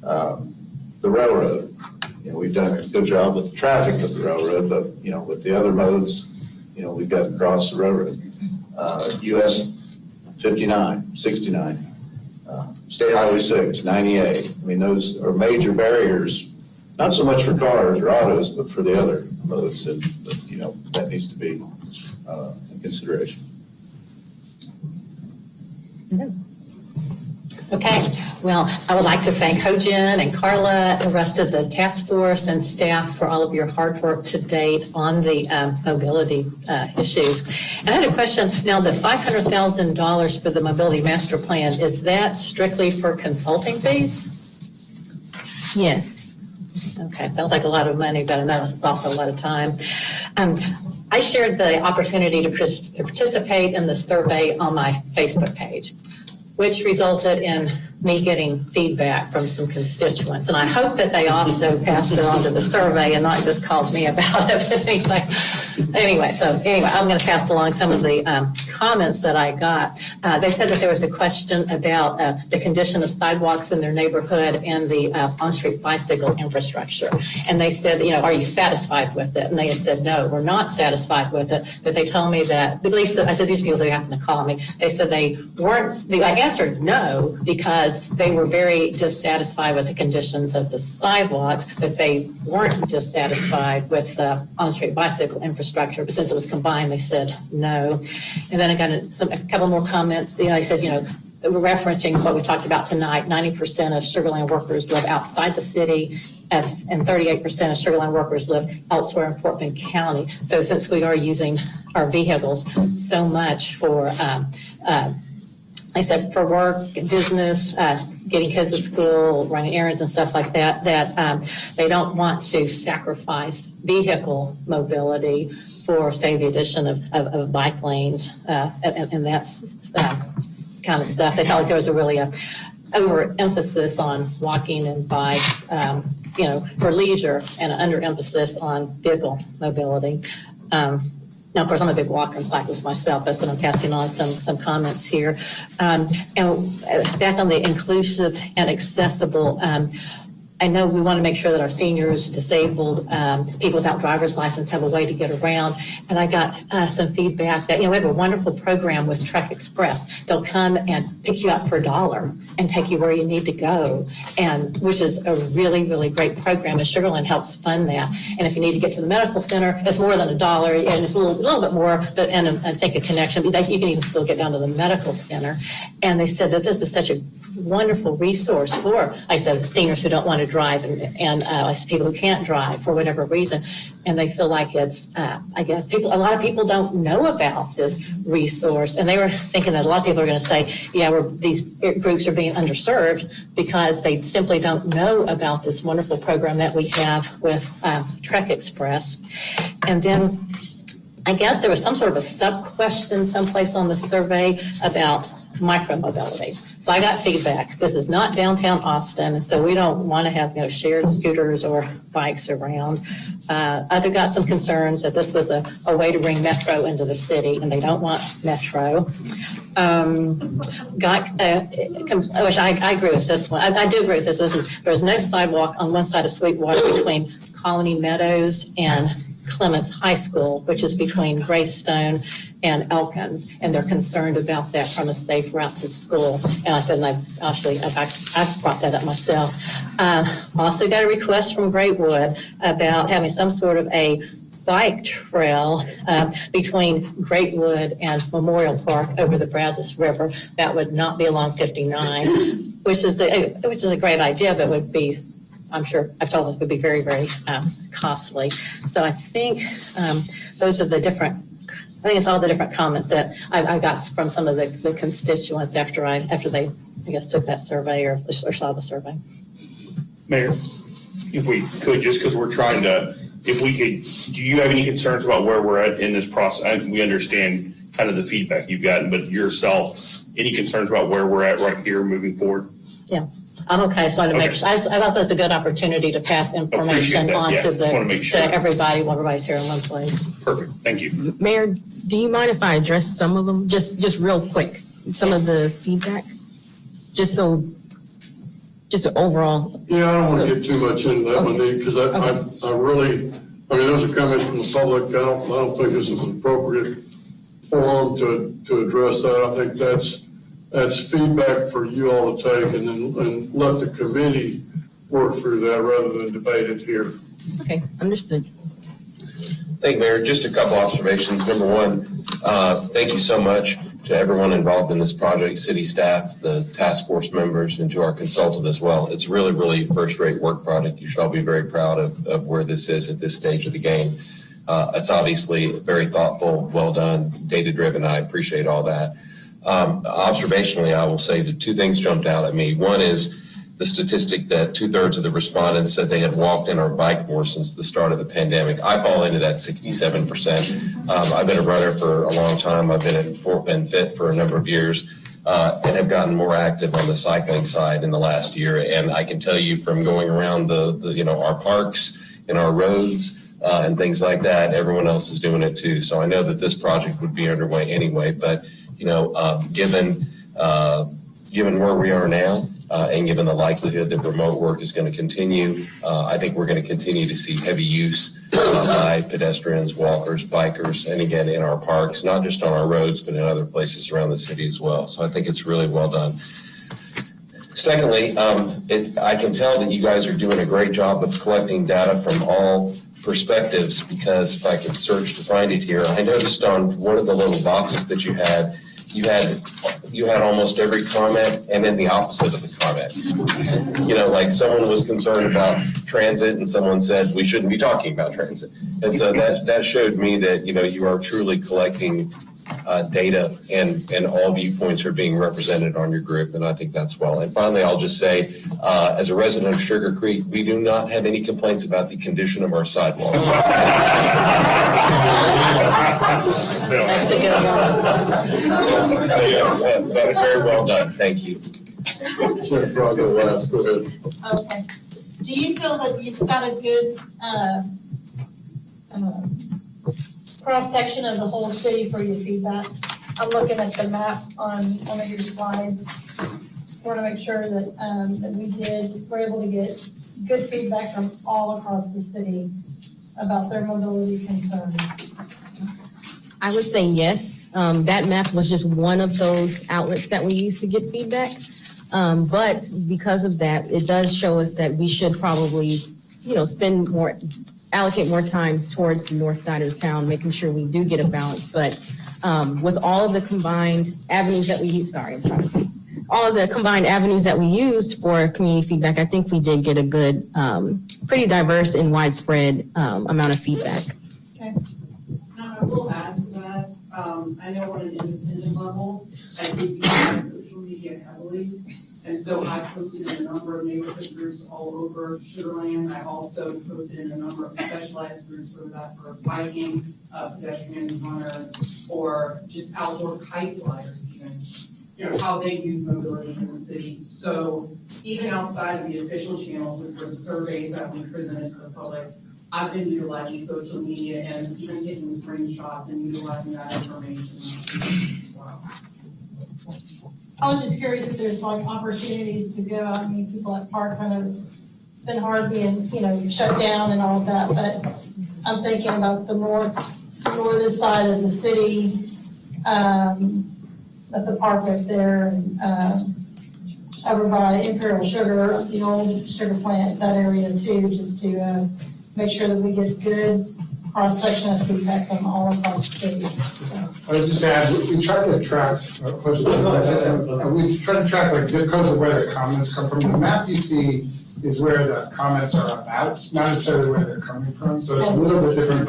the railroad. We've done a good job with the traffic of the railroad, but, with the other modes, we've got to cross the railroad. US 59, 69, State Highway 6, 98. I mean, those are major barriers, not so much for cars or autos, but for the other modes that that needs to be in consideration. Okay, well, I would like to thank Ho-Jin and Carla, the rest of the task force and staff for all of your hard work to date on the mobility issues. And I had a question. Now, the $500,000 for the mobility master plan, is that strictly for consulting fees? Yes. Okay, sounds like a lot of money, but I know it's also a lot of time. I shared the opportunity to participate in the survey on my Facebook page. which resulted in me getting feedback from some constituents. And I hope that they also passed it on to the survey and not just called me about it. But anyway, I'm going to pass along some of the comments that I got. They said that there was a question about the condition of sidewalks in their neighborhood and the on-street bicycle infrastructure. And they said, are you satisfied with it? And they had said, no, we're not satisfied with it. But they told me that, at least I said, these people that happened to call me, they said they weren't, I answered no, because they were very dissatisfied with the conditions of the sidewalks, but they weren't dissatisfied with the on-street bicycle infrastructure. But since it was combined, they said no. And then I got a couple more comments. They said, we're referencing what we talked about tonight. 90% of Sugarland workers live outside the city, and 38% of Sugarland workers live elsewhere in Fort Bend County. So since we are using our vehicles so much for I said for work, business, getting kids to school, running errands and stuff like that, they don't want to sacrifice vehicle mobility for, say, the addition of bike lanes and that's kind of stuff. They felt like there was a really overemphasis on walking and bikes, for leisure, and an underemphasis on vehicle mobility. Now, of course, I'm a big walker and cyclist myself, so I'm passing on some comments here. And back on the inclusive and accessible, I know we want to make sure that our seniors, disabled, people without driver's license have a way to get around. And I got some feedback that, we have a wonderful program with Trek Express. They'll come and pick you up for $1 and take you where you need to go, and which is a really, really great program. And Sugarland helps fund that. And if you need to get to the medical center, it's more than $1, and it's a little bit more, but and I think a connection. But you can even still get down to the medical center. And they said that this is such a wonderful resource for, I said, seniors who don't want to drive and people who can't drive for whatever reason. And they feel like it's, I guess, a lot of people don't know about this resource. And they were thinking that a lot of people are going to say, these groups are being underserved because they simply don't know about this wonderful program that we have with Trek Express. And then I guess there was some sort of a sub-question someplace on the survey about micromobility. So I got feedback. This is not downtown Austin, and so we don't want to have shared scooters or bikes around. Others got some concerns that this was a way to bring Metro into the city, and they don't want Metro. Which I agree with this one. I do agree with this. There's no sidewalk on one side of Sweetwater between Colony Meadows and Clements High School, which is between Greystone and Elkins, and they're concerned about that from a safe route to school. And I said, and I brought that up myself. Also got a request from Greatwood about having some sort of a bike trail between Greatwood and Memorial Park over the Brazos River. That would not be along 59, which is a great idea, but would be, I'm sure, I've told them, would be very, very costly. So I think those are it's all the different comments that I got from some of the constituents after they, I guess, took that survey or saw the survey. Mayor, if we could, just because we're trying to, if we could, do you have any concerns about where we're at in this process? We understand kind of the feedback you've gotten, but yourself, any concerns about where we're at right here moving forward? Yeah. I'm okay. I just wanted to make sure. I thought that's a good opportunity to pass information on to everybody while everybody's here in one place. Perfect. Thank you. Mayor, do you mind if I address some of them? Just real quick, some of the feedback? Just an overall. Yeah, I don't want to get too much into that one, because I really, those are comments from the public. I don't think this is an appropriate forum to address that. I think that's feedback for you all to take and let the committee work through that rather than debate it here. Okay, understood. Thank you, Mayor. Just a couple observations. Number one, thank you so much to everyone involved in this project, city staff, the task force members, and to our consultant as well. It's really, really first-rate work product. You should all be very proud of where this is at this stage of the game. It's obviously very thoughtful, well done, data-driven. I appreciate all that. Observationally, I will say that two things jumped out at me. One is the statistic that 2/3 of the respondents said they had walked in or biked more since the start of the pandemic. I fall into that 67%. I've been a runner for a long time. I've been at Fort Bend Fit for a number of years. and have gotten more active on the cycling side in the last year. And I can tell you from going around our parks and our roads and things like that, everyone else is doing it too. So I know that this project would be underway anyway, but given where we are now, and given the likelihood that remote work is going to continue, I think we're going to continue to see heavy use by pedestrians, walkers, bikers, and again, in our parks, not just on our roads, but in other places around the city as well. So I think it's really well done. Secondly, I can tell that you guys are doing a great job of collecting data from all perspectives, because if I can search to find it here, I noticed on one of the little boxes that you had almost every comment and then the opposite of the comment. Like someone was concerned about transit and someone said we shouldn't be talking about transit. And so that showed me that, you are truly collecting data and all viewpoints are being represented on your group. And I think that's well. And finally, I'll just say, as a resident of Sugar Creek, we do not have any complaints about the condition of our sidewalks. That's a good one. Very well done. Thank you. Okay. Do you feel that you've got a good cross-section of the whole city for your feedback? I'm looking at the map on one of your slides. Just want to make sure that we're able to get good feedback from all across the city about their mobility concerns. I would say yes. That map was just one of those outlets that we use to get feedback. But because of that, it does show us that we should probably, allocate more time towards the north side of the town, making sure we do get a balance. But with all of the combined avenues that we use, all of the combined avenues that we used for community feedback, I think we did get a good, pretty diverse and widespread amount of feedback. Okay. Now, I will add to that. I know on an independent level, I did use social media heavily. And so I posted in a number of neighborhood groups all over Shoreline. I also posted in a number of specialized groups, whether that's for biking, pedestrians, runners, or just outdoor kite flyers even, how they use mobility in the city. So even outside of the official channels, which were the surveys that we presented to the public, I've been utilizing social media and even taking screenshots and utilizing that information as well. I was just curious if there's opportunities to go out and meet people at parks. I know it's been hard being, shut down and all of that, but I'm thinking about the northern side of the city, at the park up there, and over by Imperial Sugar, the old sugar plant, that area too, just to make sure that we get good cross-section of feedback from all across the city. I would just add, we try to track, like zip codes of where the comments come from. The map you see is where the comments are about, not necessarily where they're coming from. So it's a little bit different,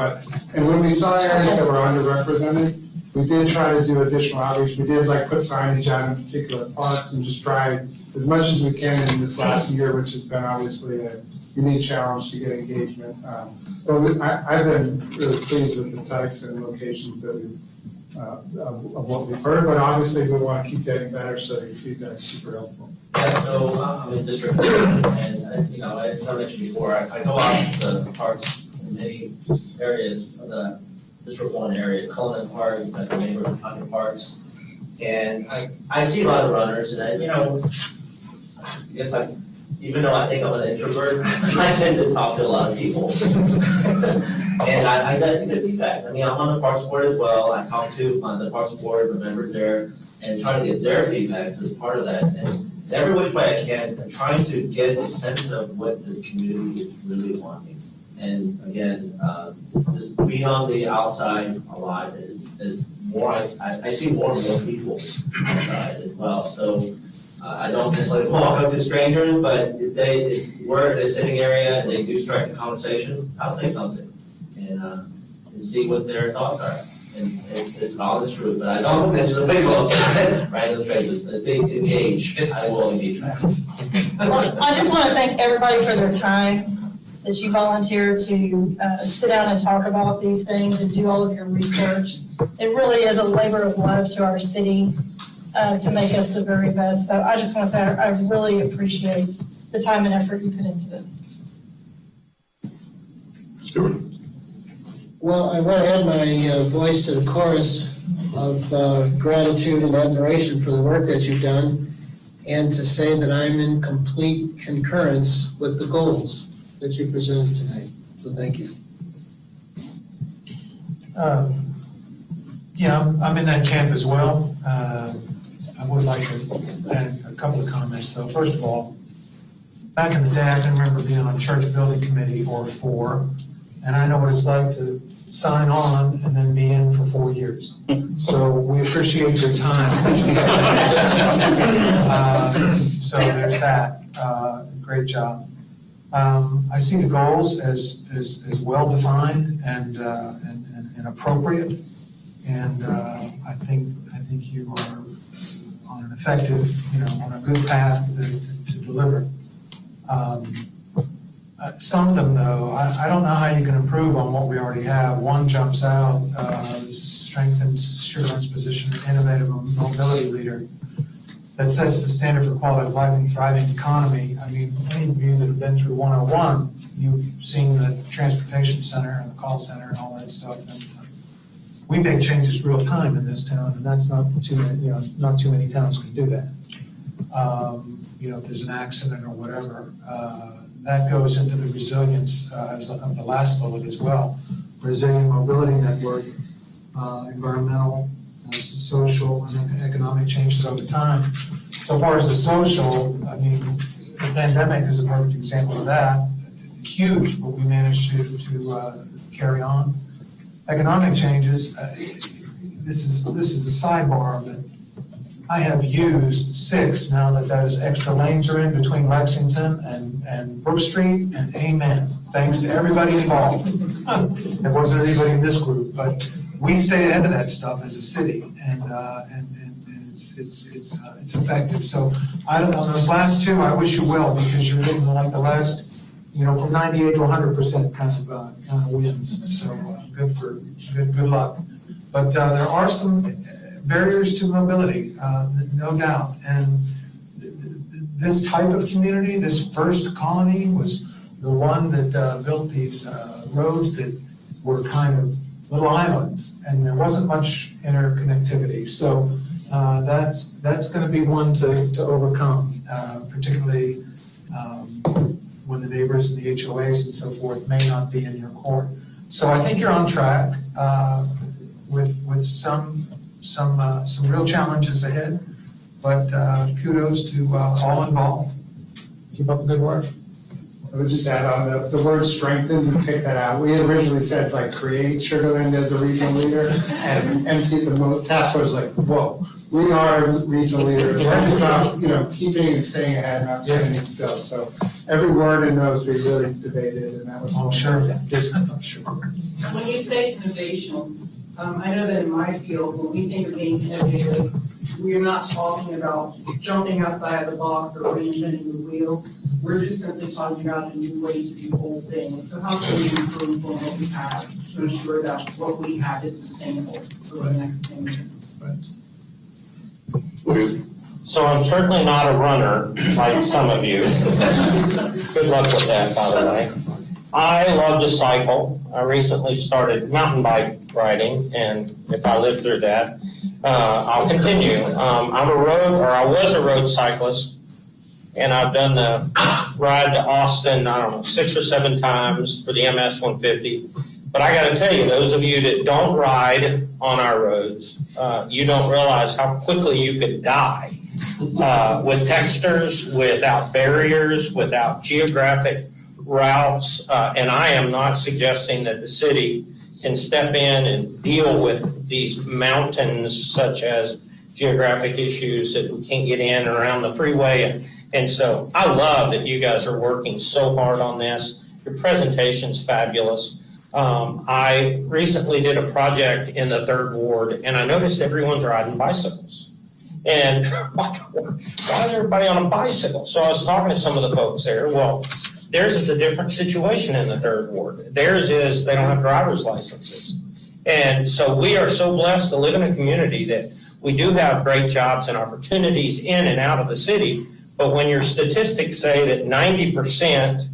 and when we saw areas that were underrepresented, we did try to do additional outreach. We did put signage out in particular parks and just try as much as we can in this last year, which has been obviously a unique challenge to get engagement. But I've been really pleased with the types and locations that we've of what we've heard, but obviously we want to keep getting better, so your feedback is super helpful. Yeah, so I'm in District 1, and as I mentioned before, I go out to the parks in many areas of the District 1 area, Cullinan Park, like the neighborhood pocket parks, and I see a lot of runners, and I guess even though I think I'm an introvert, I tend to talk to a lot of people. And I got good feedback. I'm on the Parks Board as well. I talk to the Parks Board, the members there, and try to get their feedback as part of that. And every which way I can, I'm trying to get a sense of what the community is really wanting. And again, just being on the outside a lot is more, I see more and more people outside as well. So I don't just walk up to strangers, but if we're in a sitting area and they do strike a conversation, I'll say something and see what their thoughts are. And it's all the truth, but I don't, this is a big look, random strangers, if they engage, I will engage back. Well, I just want to thank everybody for their time that you volunteer to sit down and talk about these things and do all of your research. It really is a labor of love to our city. to make us the very best. So I just want to say I really appreciate the time and effort you put into this. Stuart? Well, I want to add my voice to the chorus of gratitude and admiration for the work that you've done, and to say that I'm in complete concurrence with the goals that you presented tonight. So thank you. Yeah, I'm in that camp as well. I would like to add a couple of comments, though. First of all, back in the day, I can remember being on church building committee or 4, and I know what it's like to sign on and then be in for 4 years. So we appreciate your time. So there's that. Great job. I see the goals as well defined and appropriate, and I think you are on an effective, on a good path to deliver. Some of them, though, I don't know how you can improve on what we already have. One jumps out, strengthens Shoreline's position as innovative mobility leader that sets the standard for quality of life and thriving economy. I mean, any of you that have been through 101, you've seen the transportation center and the call center and all that stuff. And we make changes real time in this town, and that's not too many, not too many towns can do that. If there's an accident or whatever, that goes into the resilience of the last bullet as well. Resilient mobility network, environmental, social, and economic changes over time. So far as the social, I mean, the pandemic is a perfect example of that. Huge, but we managed to carry on. Economic changes, this is a sidebar, but I have used 6 now that those extra lanes are in between Lexington and Brook Street, and amen. Thanks to everybody involved. There wasn't anybody in this group, but we stay ahead of that stuff as a city, and it's effective. So I don't know, those last 2, I wish you well, because you're getting like the last, from 98 to 100% kind of wins. So good luck. But there are some barriers to mobility, no doubt. And this type of community, this first colony, was the one that built these roads that were kind of little islands, and there wasn't much interconnectivity. So that's going to be one to overcome, particularly when the neighbors and the HOAs and so forth may not be in your court. So I think you're on track with some real challenges ahead, but kudos to all involved. Keep up the good work. I would just add on the word strengthen, you picked that out. We had originally said create Sugarland as a regional leader, and MT, the task force was like, whoa, we are a regional leader. That's about, keeping and staying ahead, not standing still. So every word in those we really debated, and that was I'm sure. When you say innovation, I know that in my field, when we think of being innovative, we're not talking about jumping outside the box or reinventing the wheel. We're just simply talking about a new way to do old things. So how can we improve on what we have to ensure that what we have is sustainable for the next 10 years? So I'm certainly not a runner like some of you. Good luck with that, by the way. I love to cycle. I recently started mountain bike riding, and if I live through that, I'll continue. I was a road cyclist, and I've done the ride to Austin, 6 or 7 times for the MS 150. But I got to tell you, those of you that don't ride on our roads, you don't realize how quickly you could die with textures, without barriers, without geographic routes. And I am not suggesting that the city can step in and deal with these mountains, such as geographic issues that we can't get in and around the freeway. And so I love that you guys are working so hard on this. Your presentation's fabulous. I recently did a project in the 3rd Ward, and I noticed everyone's riding bicycles. And why is everybody on a bicycle? So I was talking to some of the folks there. Well, theirs is a different situation in the 3rd Ward. Theirs is they don't have driver's licenses. And so we are so blessed to live in a community that We do have great jobs and opportunities in and out of the city, but when your statistics say that 90%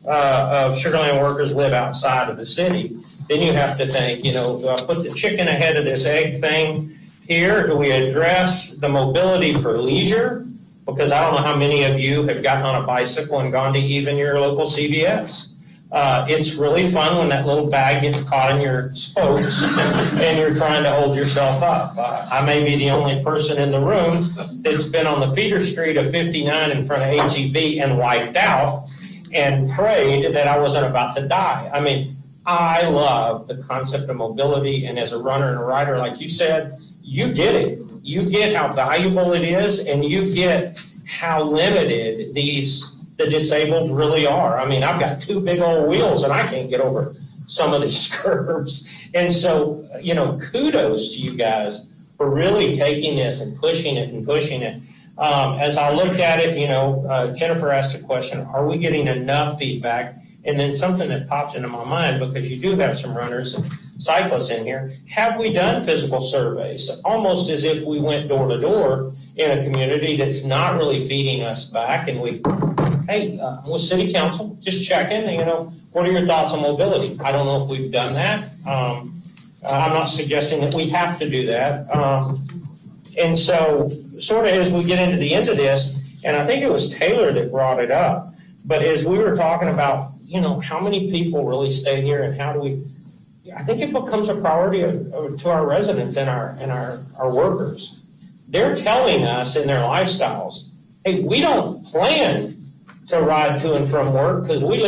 of Sugarland workers live outside of the city, then you have to think, do I put the chicken ahead of this egg thing here? Do we address the mobility for leisure? Because I don't know how many of you have gotten on a bicycle and gone to even your local CVS. It's really fun when that little bag gets caught in your spokes and you're trying to hold yourself up. I may be the only person in the room that's been on the feeder street of 59 in front of HEB and wiped out and prayed that I wasn't about to die. I mean, I love the concept of mobility, and as a runner and a rider, like you said, you get it. You get how valuable it is, and you get how limited the disabled really are. I mean, I've got 2 big old wheels, and I can't get over some of these curbs. And so, kudos to you guys for really taking this and pushing it and pushing it. As I looked at it, Jennifer asked a question, are we getting enough feedback? And then something that popped into my mind, because you do have some runners and cyclists in here, have we done physical surveys? Almost as if we went door to door in a community that's not really feeding us back, and with city council, just checking, what are your thoughts on mobility? I don't know if we've done that. I'm not suggesting that we have to do that. And so sort of as we get into the end of this, and I think it was Taylor that brought it up, but as we were talking about, how many people really stay here and how do we, I think it becomes a priority to our residents and our workers. They're telling us in their lifestyles, hey, we don't plan to ride to and from work because we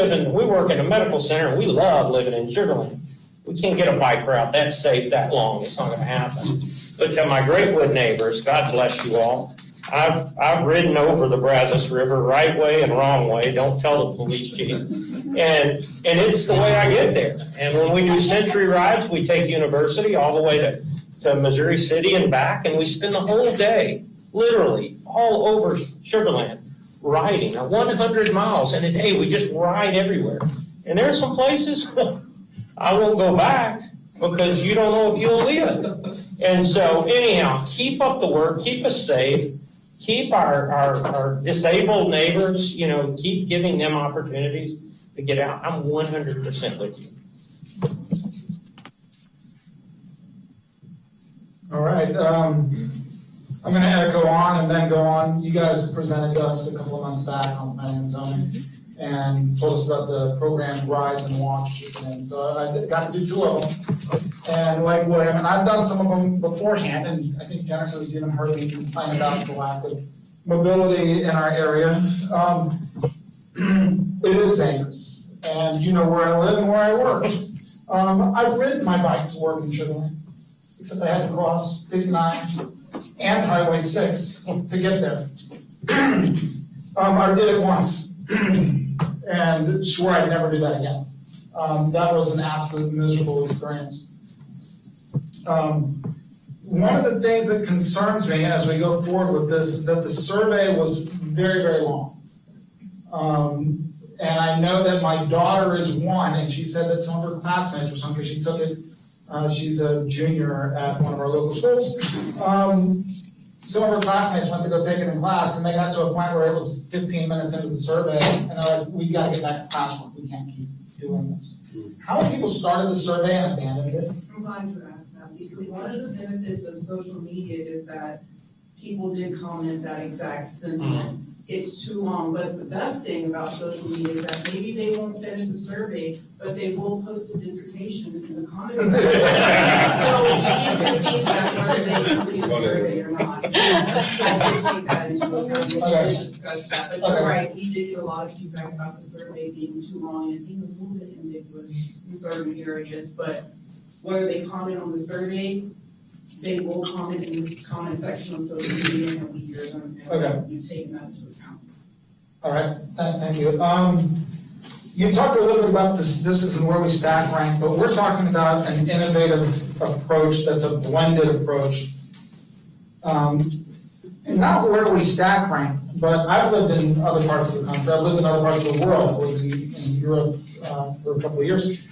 work in a medical center and we love living in Sugarland. We can't get a bike route that's safe that long. It's not going to happen. But to my Greatwood neighbors, God bless you all. I've ridden over the Brazos River right way and wrong way. Don't tell the police chief. And it's the way I get there. And when we do century rides, we take University all the way to Missouri City and back, and we spend the whole day, literally, all over Sugarland, riding 100 miles in a day. We just ride everywhere. And there are some places I won't go back because you don't know if you'll live. And so anyhow, keep up the work, keep us safe, keep our disabled neighbors, keep giving them opportunities to get out. I'm 100% with you. All right. I'm going to echo on and then go on. You guys presented to us a couple of months back on planning and zoning and told us about the program Rise and Walk. So I got to do 2 of them. And like William, and I've done some of them beforehand, and I think Jennifer has even heard me complain about the lack of mobility in our area. It is dangerous, and you know where I live and where I work. I've ridden my bike to work in Shoreline, except I had to cross 59 and Highway 6 to get there. I did it once, and swore I'd never do that again. That was an absolute miserable experience. One of the things that concerns me as we go forward with this is that the survey was very, very long. And I know that my daughter is one, and she said that some of her classmates or something, because she took it, she's a junior at one of our local schools. Some of her classmates went to go take it in class, and they got to a point where it was 15 minutes into the survey, and they're like, we got to get back to classwork. We can't keep doing this. How many people started the survey and abandoned it? I'm glad you asked that, because one of the benefits of social media is that people did comment that exact sentiment. It's too long, but the best thing about social media is that maybe they won't finish the survey, but they will post a dissertation in the comments section. So you can feedback whether they complete the survey or not. I did take that into account. We did discuss that, but you're right, we did get a lot of feedback about the survey being too long and being a little bit ambiguous in certain areas, but whether they comment on the survey, they will comment in this comment section on social media and we hear them, and you've taken that into account. All right, thank you. You talked a little bit about this isn't where we stack rank, but we're talking about an innovative approach that's a blended approach. Not where we stack rank, but I've lived in other parts of the country. I've lived in other parts of the world. I've lived in Europe for a couple of years.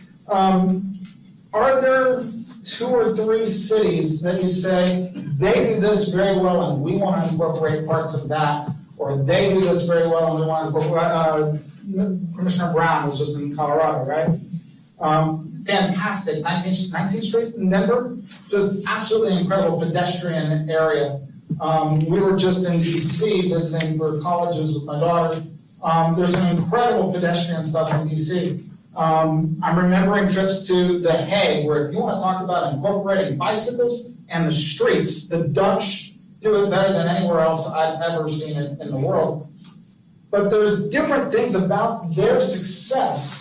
Are there 2 or 3 cities that you say, they do this very well and we want to incorporate parts of that, or they do this very well and we want to incorporate, Commissioner Brown was just in Colorado, right? Fantastic, 19th Street in Denver, just absolutely incredible pedestrian area. We were just in DC visiting for colleges with my daughter. There's some incredible pedestrian stuff in DC. I'm remembering trips to The Hague, where if you want to talk about incorporating bicycles and the streets, the Dutch do it better than anywhere else I've ever seen it in the world. But there's different things about their success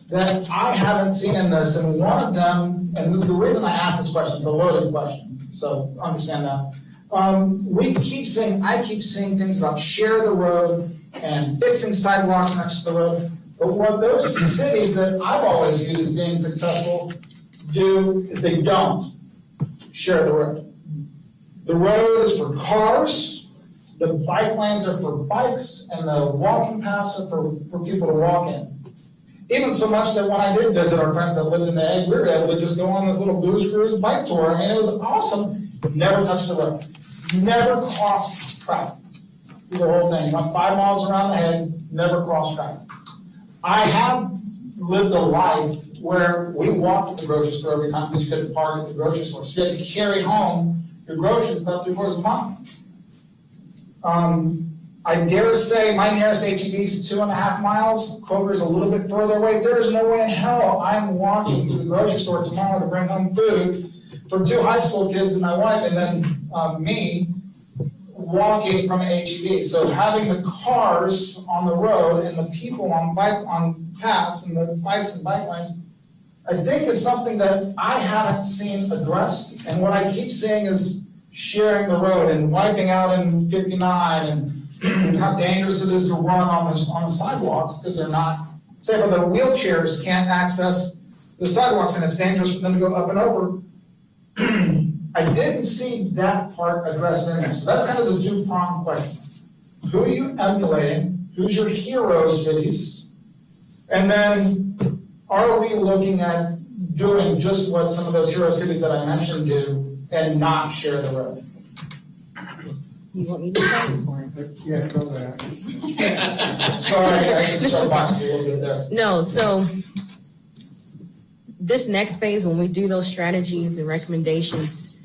that I haven't seen in this, and one of them, and the reason I ask this question, it's a loaded question, so understand that. I keep seeing things about share the road and fixing sidewalks next to the road. But what those cities that I've always viewed as being successful do is they don't share the road. The road is for cars, the bike lanes are for bikes, and the walking paths are for people to walk in. Even so much that when I did visit our friends that lived in The Hague, we were able to just go on this little booze cruise bike tour. I mean, it was awesome. Never touched the road. Never crossed traffic. The whole thing. Went 5 miles around The Hague, never crossed traffic. I have lived a life where we walked to the grocery store every time because you couldn't park at the grocery store. So you had to carry home your groceries about 3/4 of a mile. I dare say my nearest HEB is 2.5 miles. Kroger's a little bit further away. There is no way in hell I'm walking to the grocery store tomorrow to bring home food for 2 high school kids and my wife, and then me walking from HEB. So having the cars on the road and the people on paths and the bikes and bike lanes, I think is something that I haven't seen addressed. And what I keep seeing is sharing the road and wiping out in 59 and how dangerous it is to run on the sidewalks because they're not, say for the wheelchairs can't access the sidewalks and it's dangerous for them to go up and over. I didn't see that part addressed in there. So that's kind of the 2-pronged question. Who are you emulating? Who's your hero cities? And then are we looking at doing just what some of those hero cities that I mentioned do and not share the road? You want me to tell you for it? Yeah, go there. Sorry, I can start boxing a little bit there. No, so this next phase, when we do those strategies and recommendations,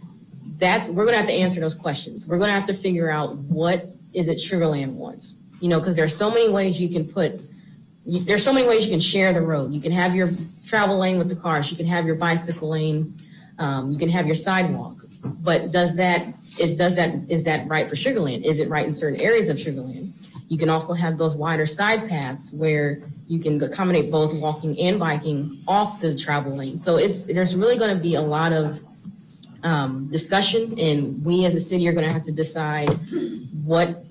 we're gonna have to answer those questions. We're gonna have to figure out what is it Sugar Land wants. Because there's so many ways you can share the road. You can have your travel lane with the cars, you can have your bicycle lane, you can have your sidewalk. But is that right for Sugar Land? Is it right in certain areas of Sugar Land? You can also have those wider side paths where you can accommodate both walking and biking off the travel lane. So there's really going to be a lot of discussion, and we as a city are going to have to decide what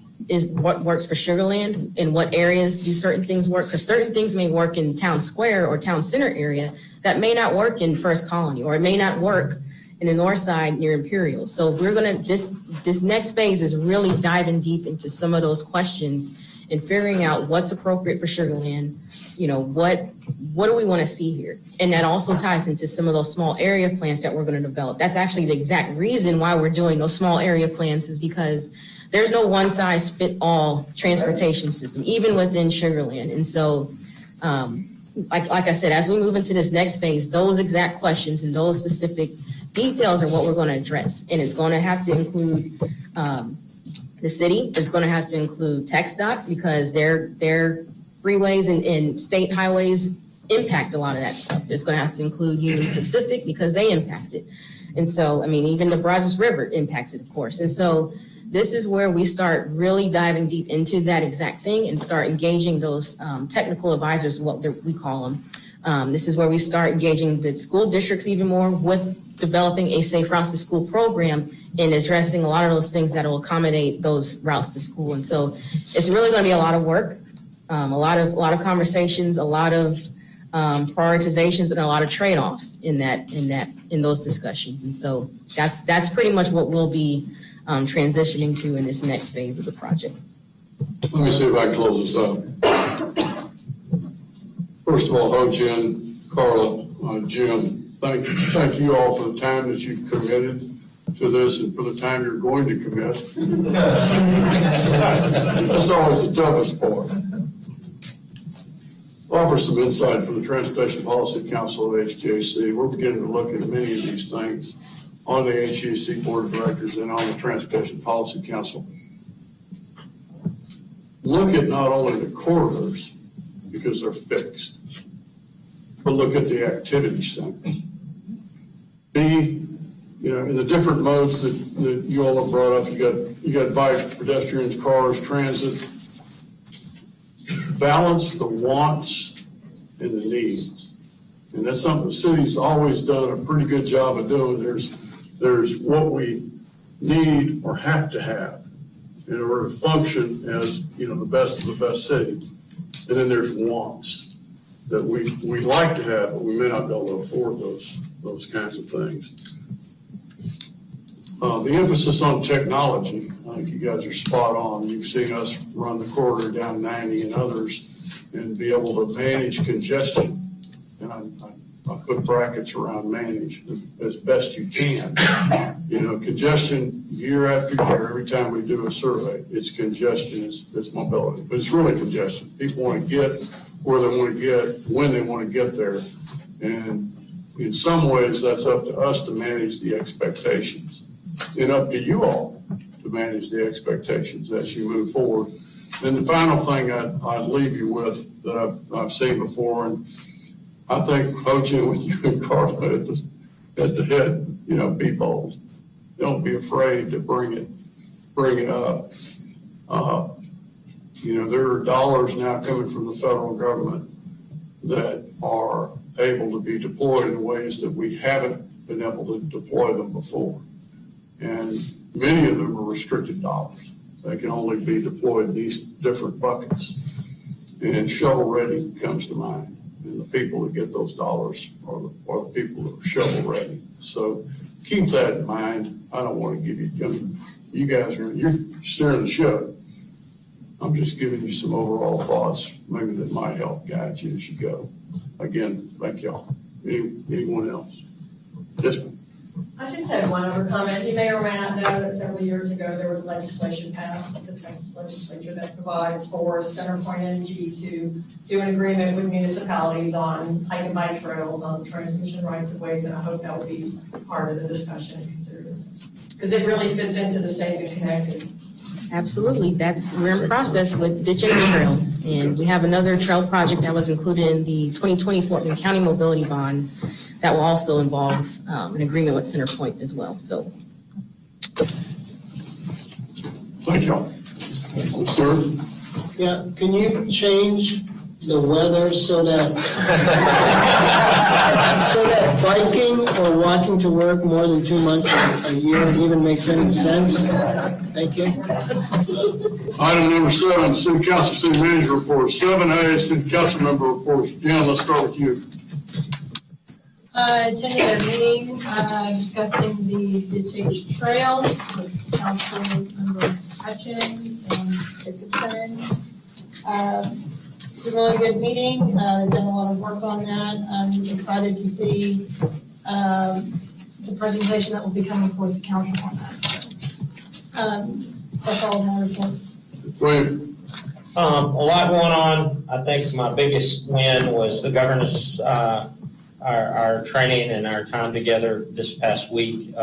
works for Sugar Land and what areas do certain things work, because certain things may work in town square or town center area that may not work in First Colony, or it may not work in the north side near Imperial. So we're gonna, this next phase is really diving deep into some of those questions and figuring out what's appropriate for Sugar Land. What do we want to see here? And that also ties into some of those small area plans that we're going to develop. That's actually the exact reason why we're doing those small area plans, is because there's no one size fit all transportation system, even within Sugar Land. And so, like I said, as we move into this next phase, those exact questions and those specific details are what we're going to address. And it's going to have to include the city. It's going to have to include TxDOT, because their freeways and state highways impact a lot of that stuff. It's going to have to include Union Pacific because they impact it. And so, even the Brazos River impacts it, of course. And so this is where we start really diving deep into that exact thing and start engaging those technical advisors, what we call them. This is where we start engaging the school districts even more with developing a safe routes to school program and addressing a lot of those things that will accommodate those routes to school. And so it's really going to be a lot of work, a lot of conversations, a lot of prioritizations, and a lot of trade-offs in those discussions. And so that's pretty much what we'll be transitioning to in this next phase of the project. Let me see if I can close this up. First of all, hello, Jen, Carla, Jim. thank you all for the time that you've committed to this and for the time you're going to commit. That's always the toughest part. Offer some insight from the Transportation Policy Council of HKC. We're beginning to look at many of these things on the HKC Board of Directors and on the Transportation Policy Council. Look at not only the corridors, because they're fixed, but look at the activity centers. In the different modes that you all have brought up, you got bikes, pedestrians, cars, transit. Balance the wants and the needs. And that's something the city's always done a pretty good job of doing. There's what we need or have to have in order to function as, the best of the best city. And then there's wants that we like to have, but we may not be able to afford those kinds of things. The emphasis on technology, I think you guys are spot on. You've seen us run the corridor down 90 and others and be able to manage congestion. And I put brackets around manage as best you can. Congestion year after year, every time we do a survey, it's congestion, it's mobility, but it's really congestion. People want to get where they want to get, when they want to get there. And in some ways, that's up to us to manage the expectations and up to you all to manage the expectations as you move forward. Then the final thing I'd leave you with that I've seen before, and I think coaching with you and Carla at the head, be bold. Don't be afraid to bring it up. There are dollars now coming from the federal government that are able to be deployed in ways that we haven't been able to deploy them before. And many of them are restricted dollars. They can only be deployed in these different buckets. And shovel ready comes to mind. And the people that get those dollars are the people that are shovel ready. So keep that in mind. I don't want to give you guys you're steering the ship. I'm just giving you some overall thoughts, maybe that might help guide you as you go. Again, thank y'all. Anyone else? Yes, ma'am. I just had one other comment. You may or may not know that several years ago, there was legislation passed at the Texas legislature that provides for CenterPoint Energy to do an agreement with municipalities on hike and bike trails, on transmission rights of ways, and I hope that will be part of the discussion and consideration. Because it really fits into the Safe and Connected. Absolutely. We're in process with the James Trail, and we have another trail project that was included in the 2020 Fort Wayne County Mobility Bond that will also involve an agreement with CenterPoint as well. So, thank y'all. Sir? Yeah, can you change the weather so that biking or walking to work more than 2 months a year even makes any sense? Thank you. Item number 7, City Council City Manager Report. 7A, City Council Member Reports. Jan, let's start with you. Attended a meeting discussing the Ditch Trail with Council Member Hutchins and Jacobson. It's a really good meeting. Done a lot of work on that. I'm excited to see the presentation that will be coming forth to council on that. So, that's all my report. William. A lot going on. I think my biggest win was the governance, our training and our time together this past week.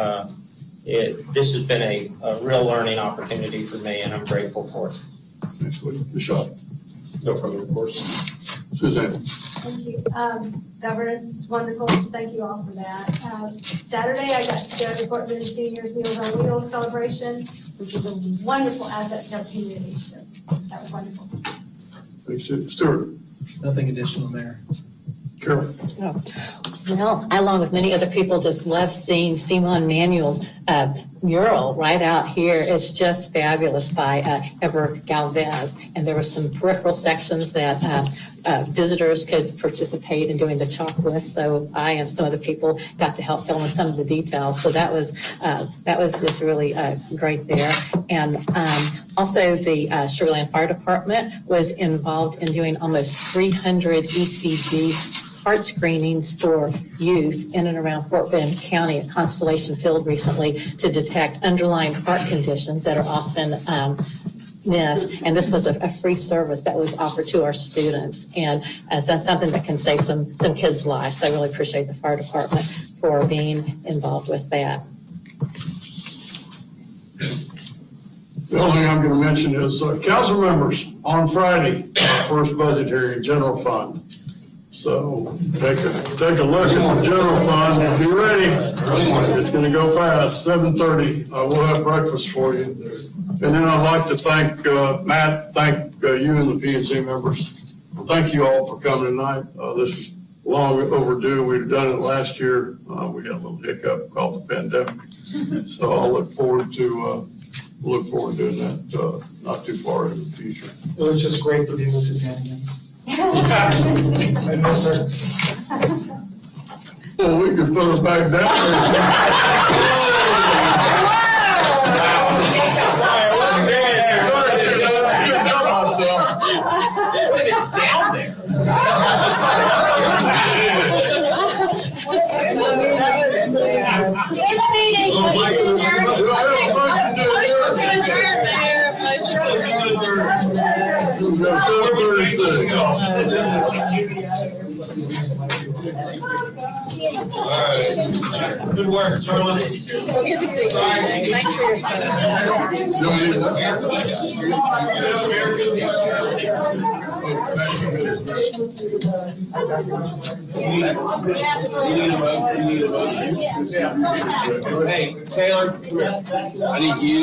This has been a real learning opportunity for me, and I'm grateful for it. Next week, Michelle. No further reports. Suzanne. Thank you. Governance is wonderful, so thank you all for that. Saturday, I got to go to Fort Bend Seniors Meals on Wheels celebration, which is a wonderful asset to our community. So that was wonderful. Thanks, Stuart. Nothing additional, Mayor. Carol. Oh. Well, I, along with many other people, just love seeing Simon Manuel's mural right out here. It's just fabulous by Ever Galvez. And there were some peripheral sections that visitors could participate in doing the chalk with. So I and some of the people got to help fill in some of the details. So that was just really great there. And also the Shoreline Fire Department was involved in doing almost 300 ECG heart screenings for youth in and around Fort Bend County at Constellation Field recently to detect underlying heart conditions that are often missed. And this was a free service that was offered to our students. And so that's something that can save some kids' lives. So I really appreciate the fire department for being involved with that. The only thing I'm going to mention is council members on Friday, first budget hearing, general fund. So take a look at the general fund and be ready. It's going to go fast. 7:30. We'll have breakfast for you. And then I'd like to thank Matt, thank you and the P&Z members. Thank you all for coming tonight. This was long overdue. We'd done it last year. We got a little hiccup called the pandemic. So I'll look forward to doing that not too far into the future. It was just great to be with Suzanne again. I miss her. Well, we could put her back down. Down there. All right. Good work, Shoreline. Thanks for your Hey, Taylor, come here. I need you.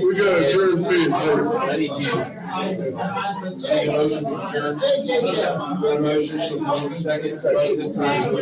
We got to turn the P&Z. I need you. Take a motion to adjourn. Got a motion, so second. Vote this time.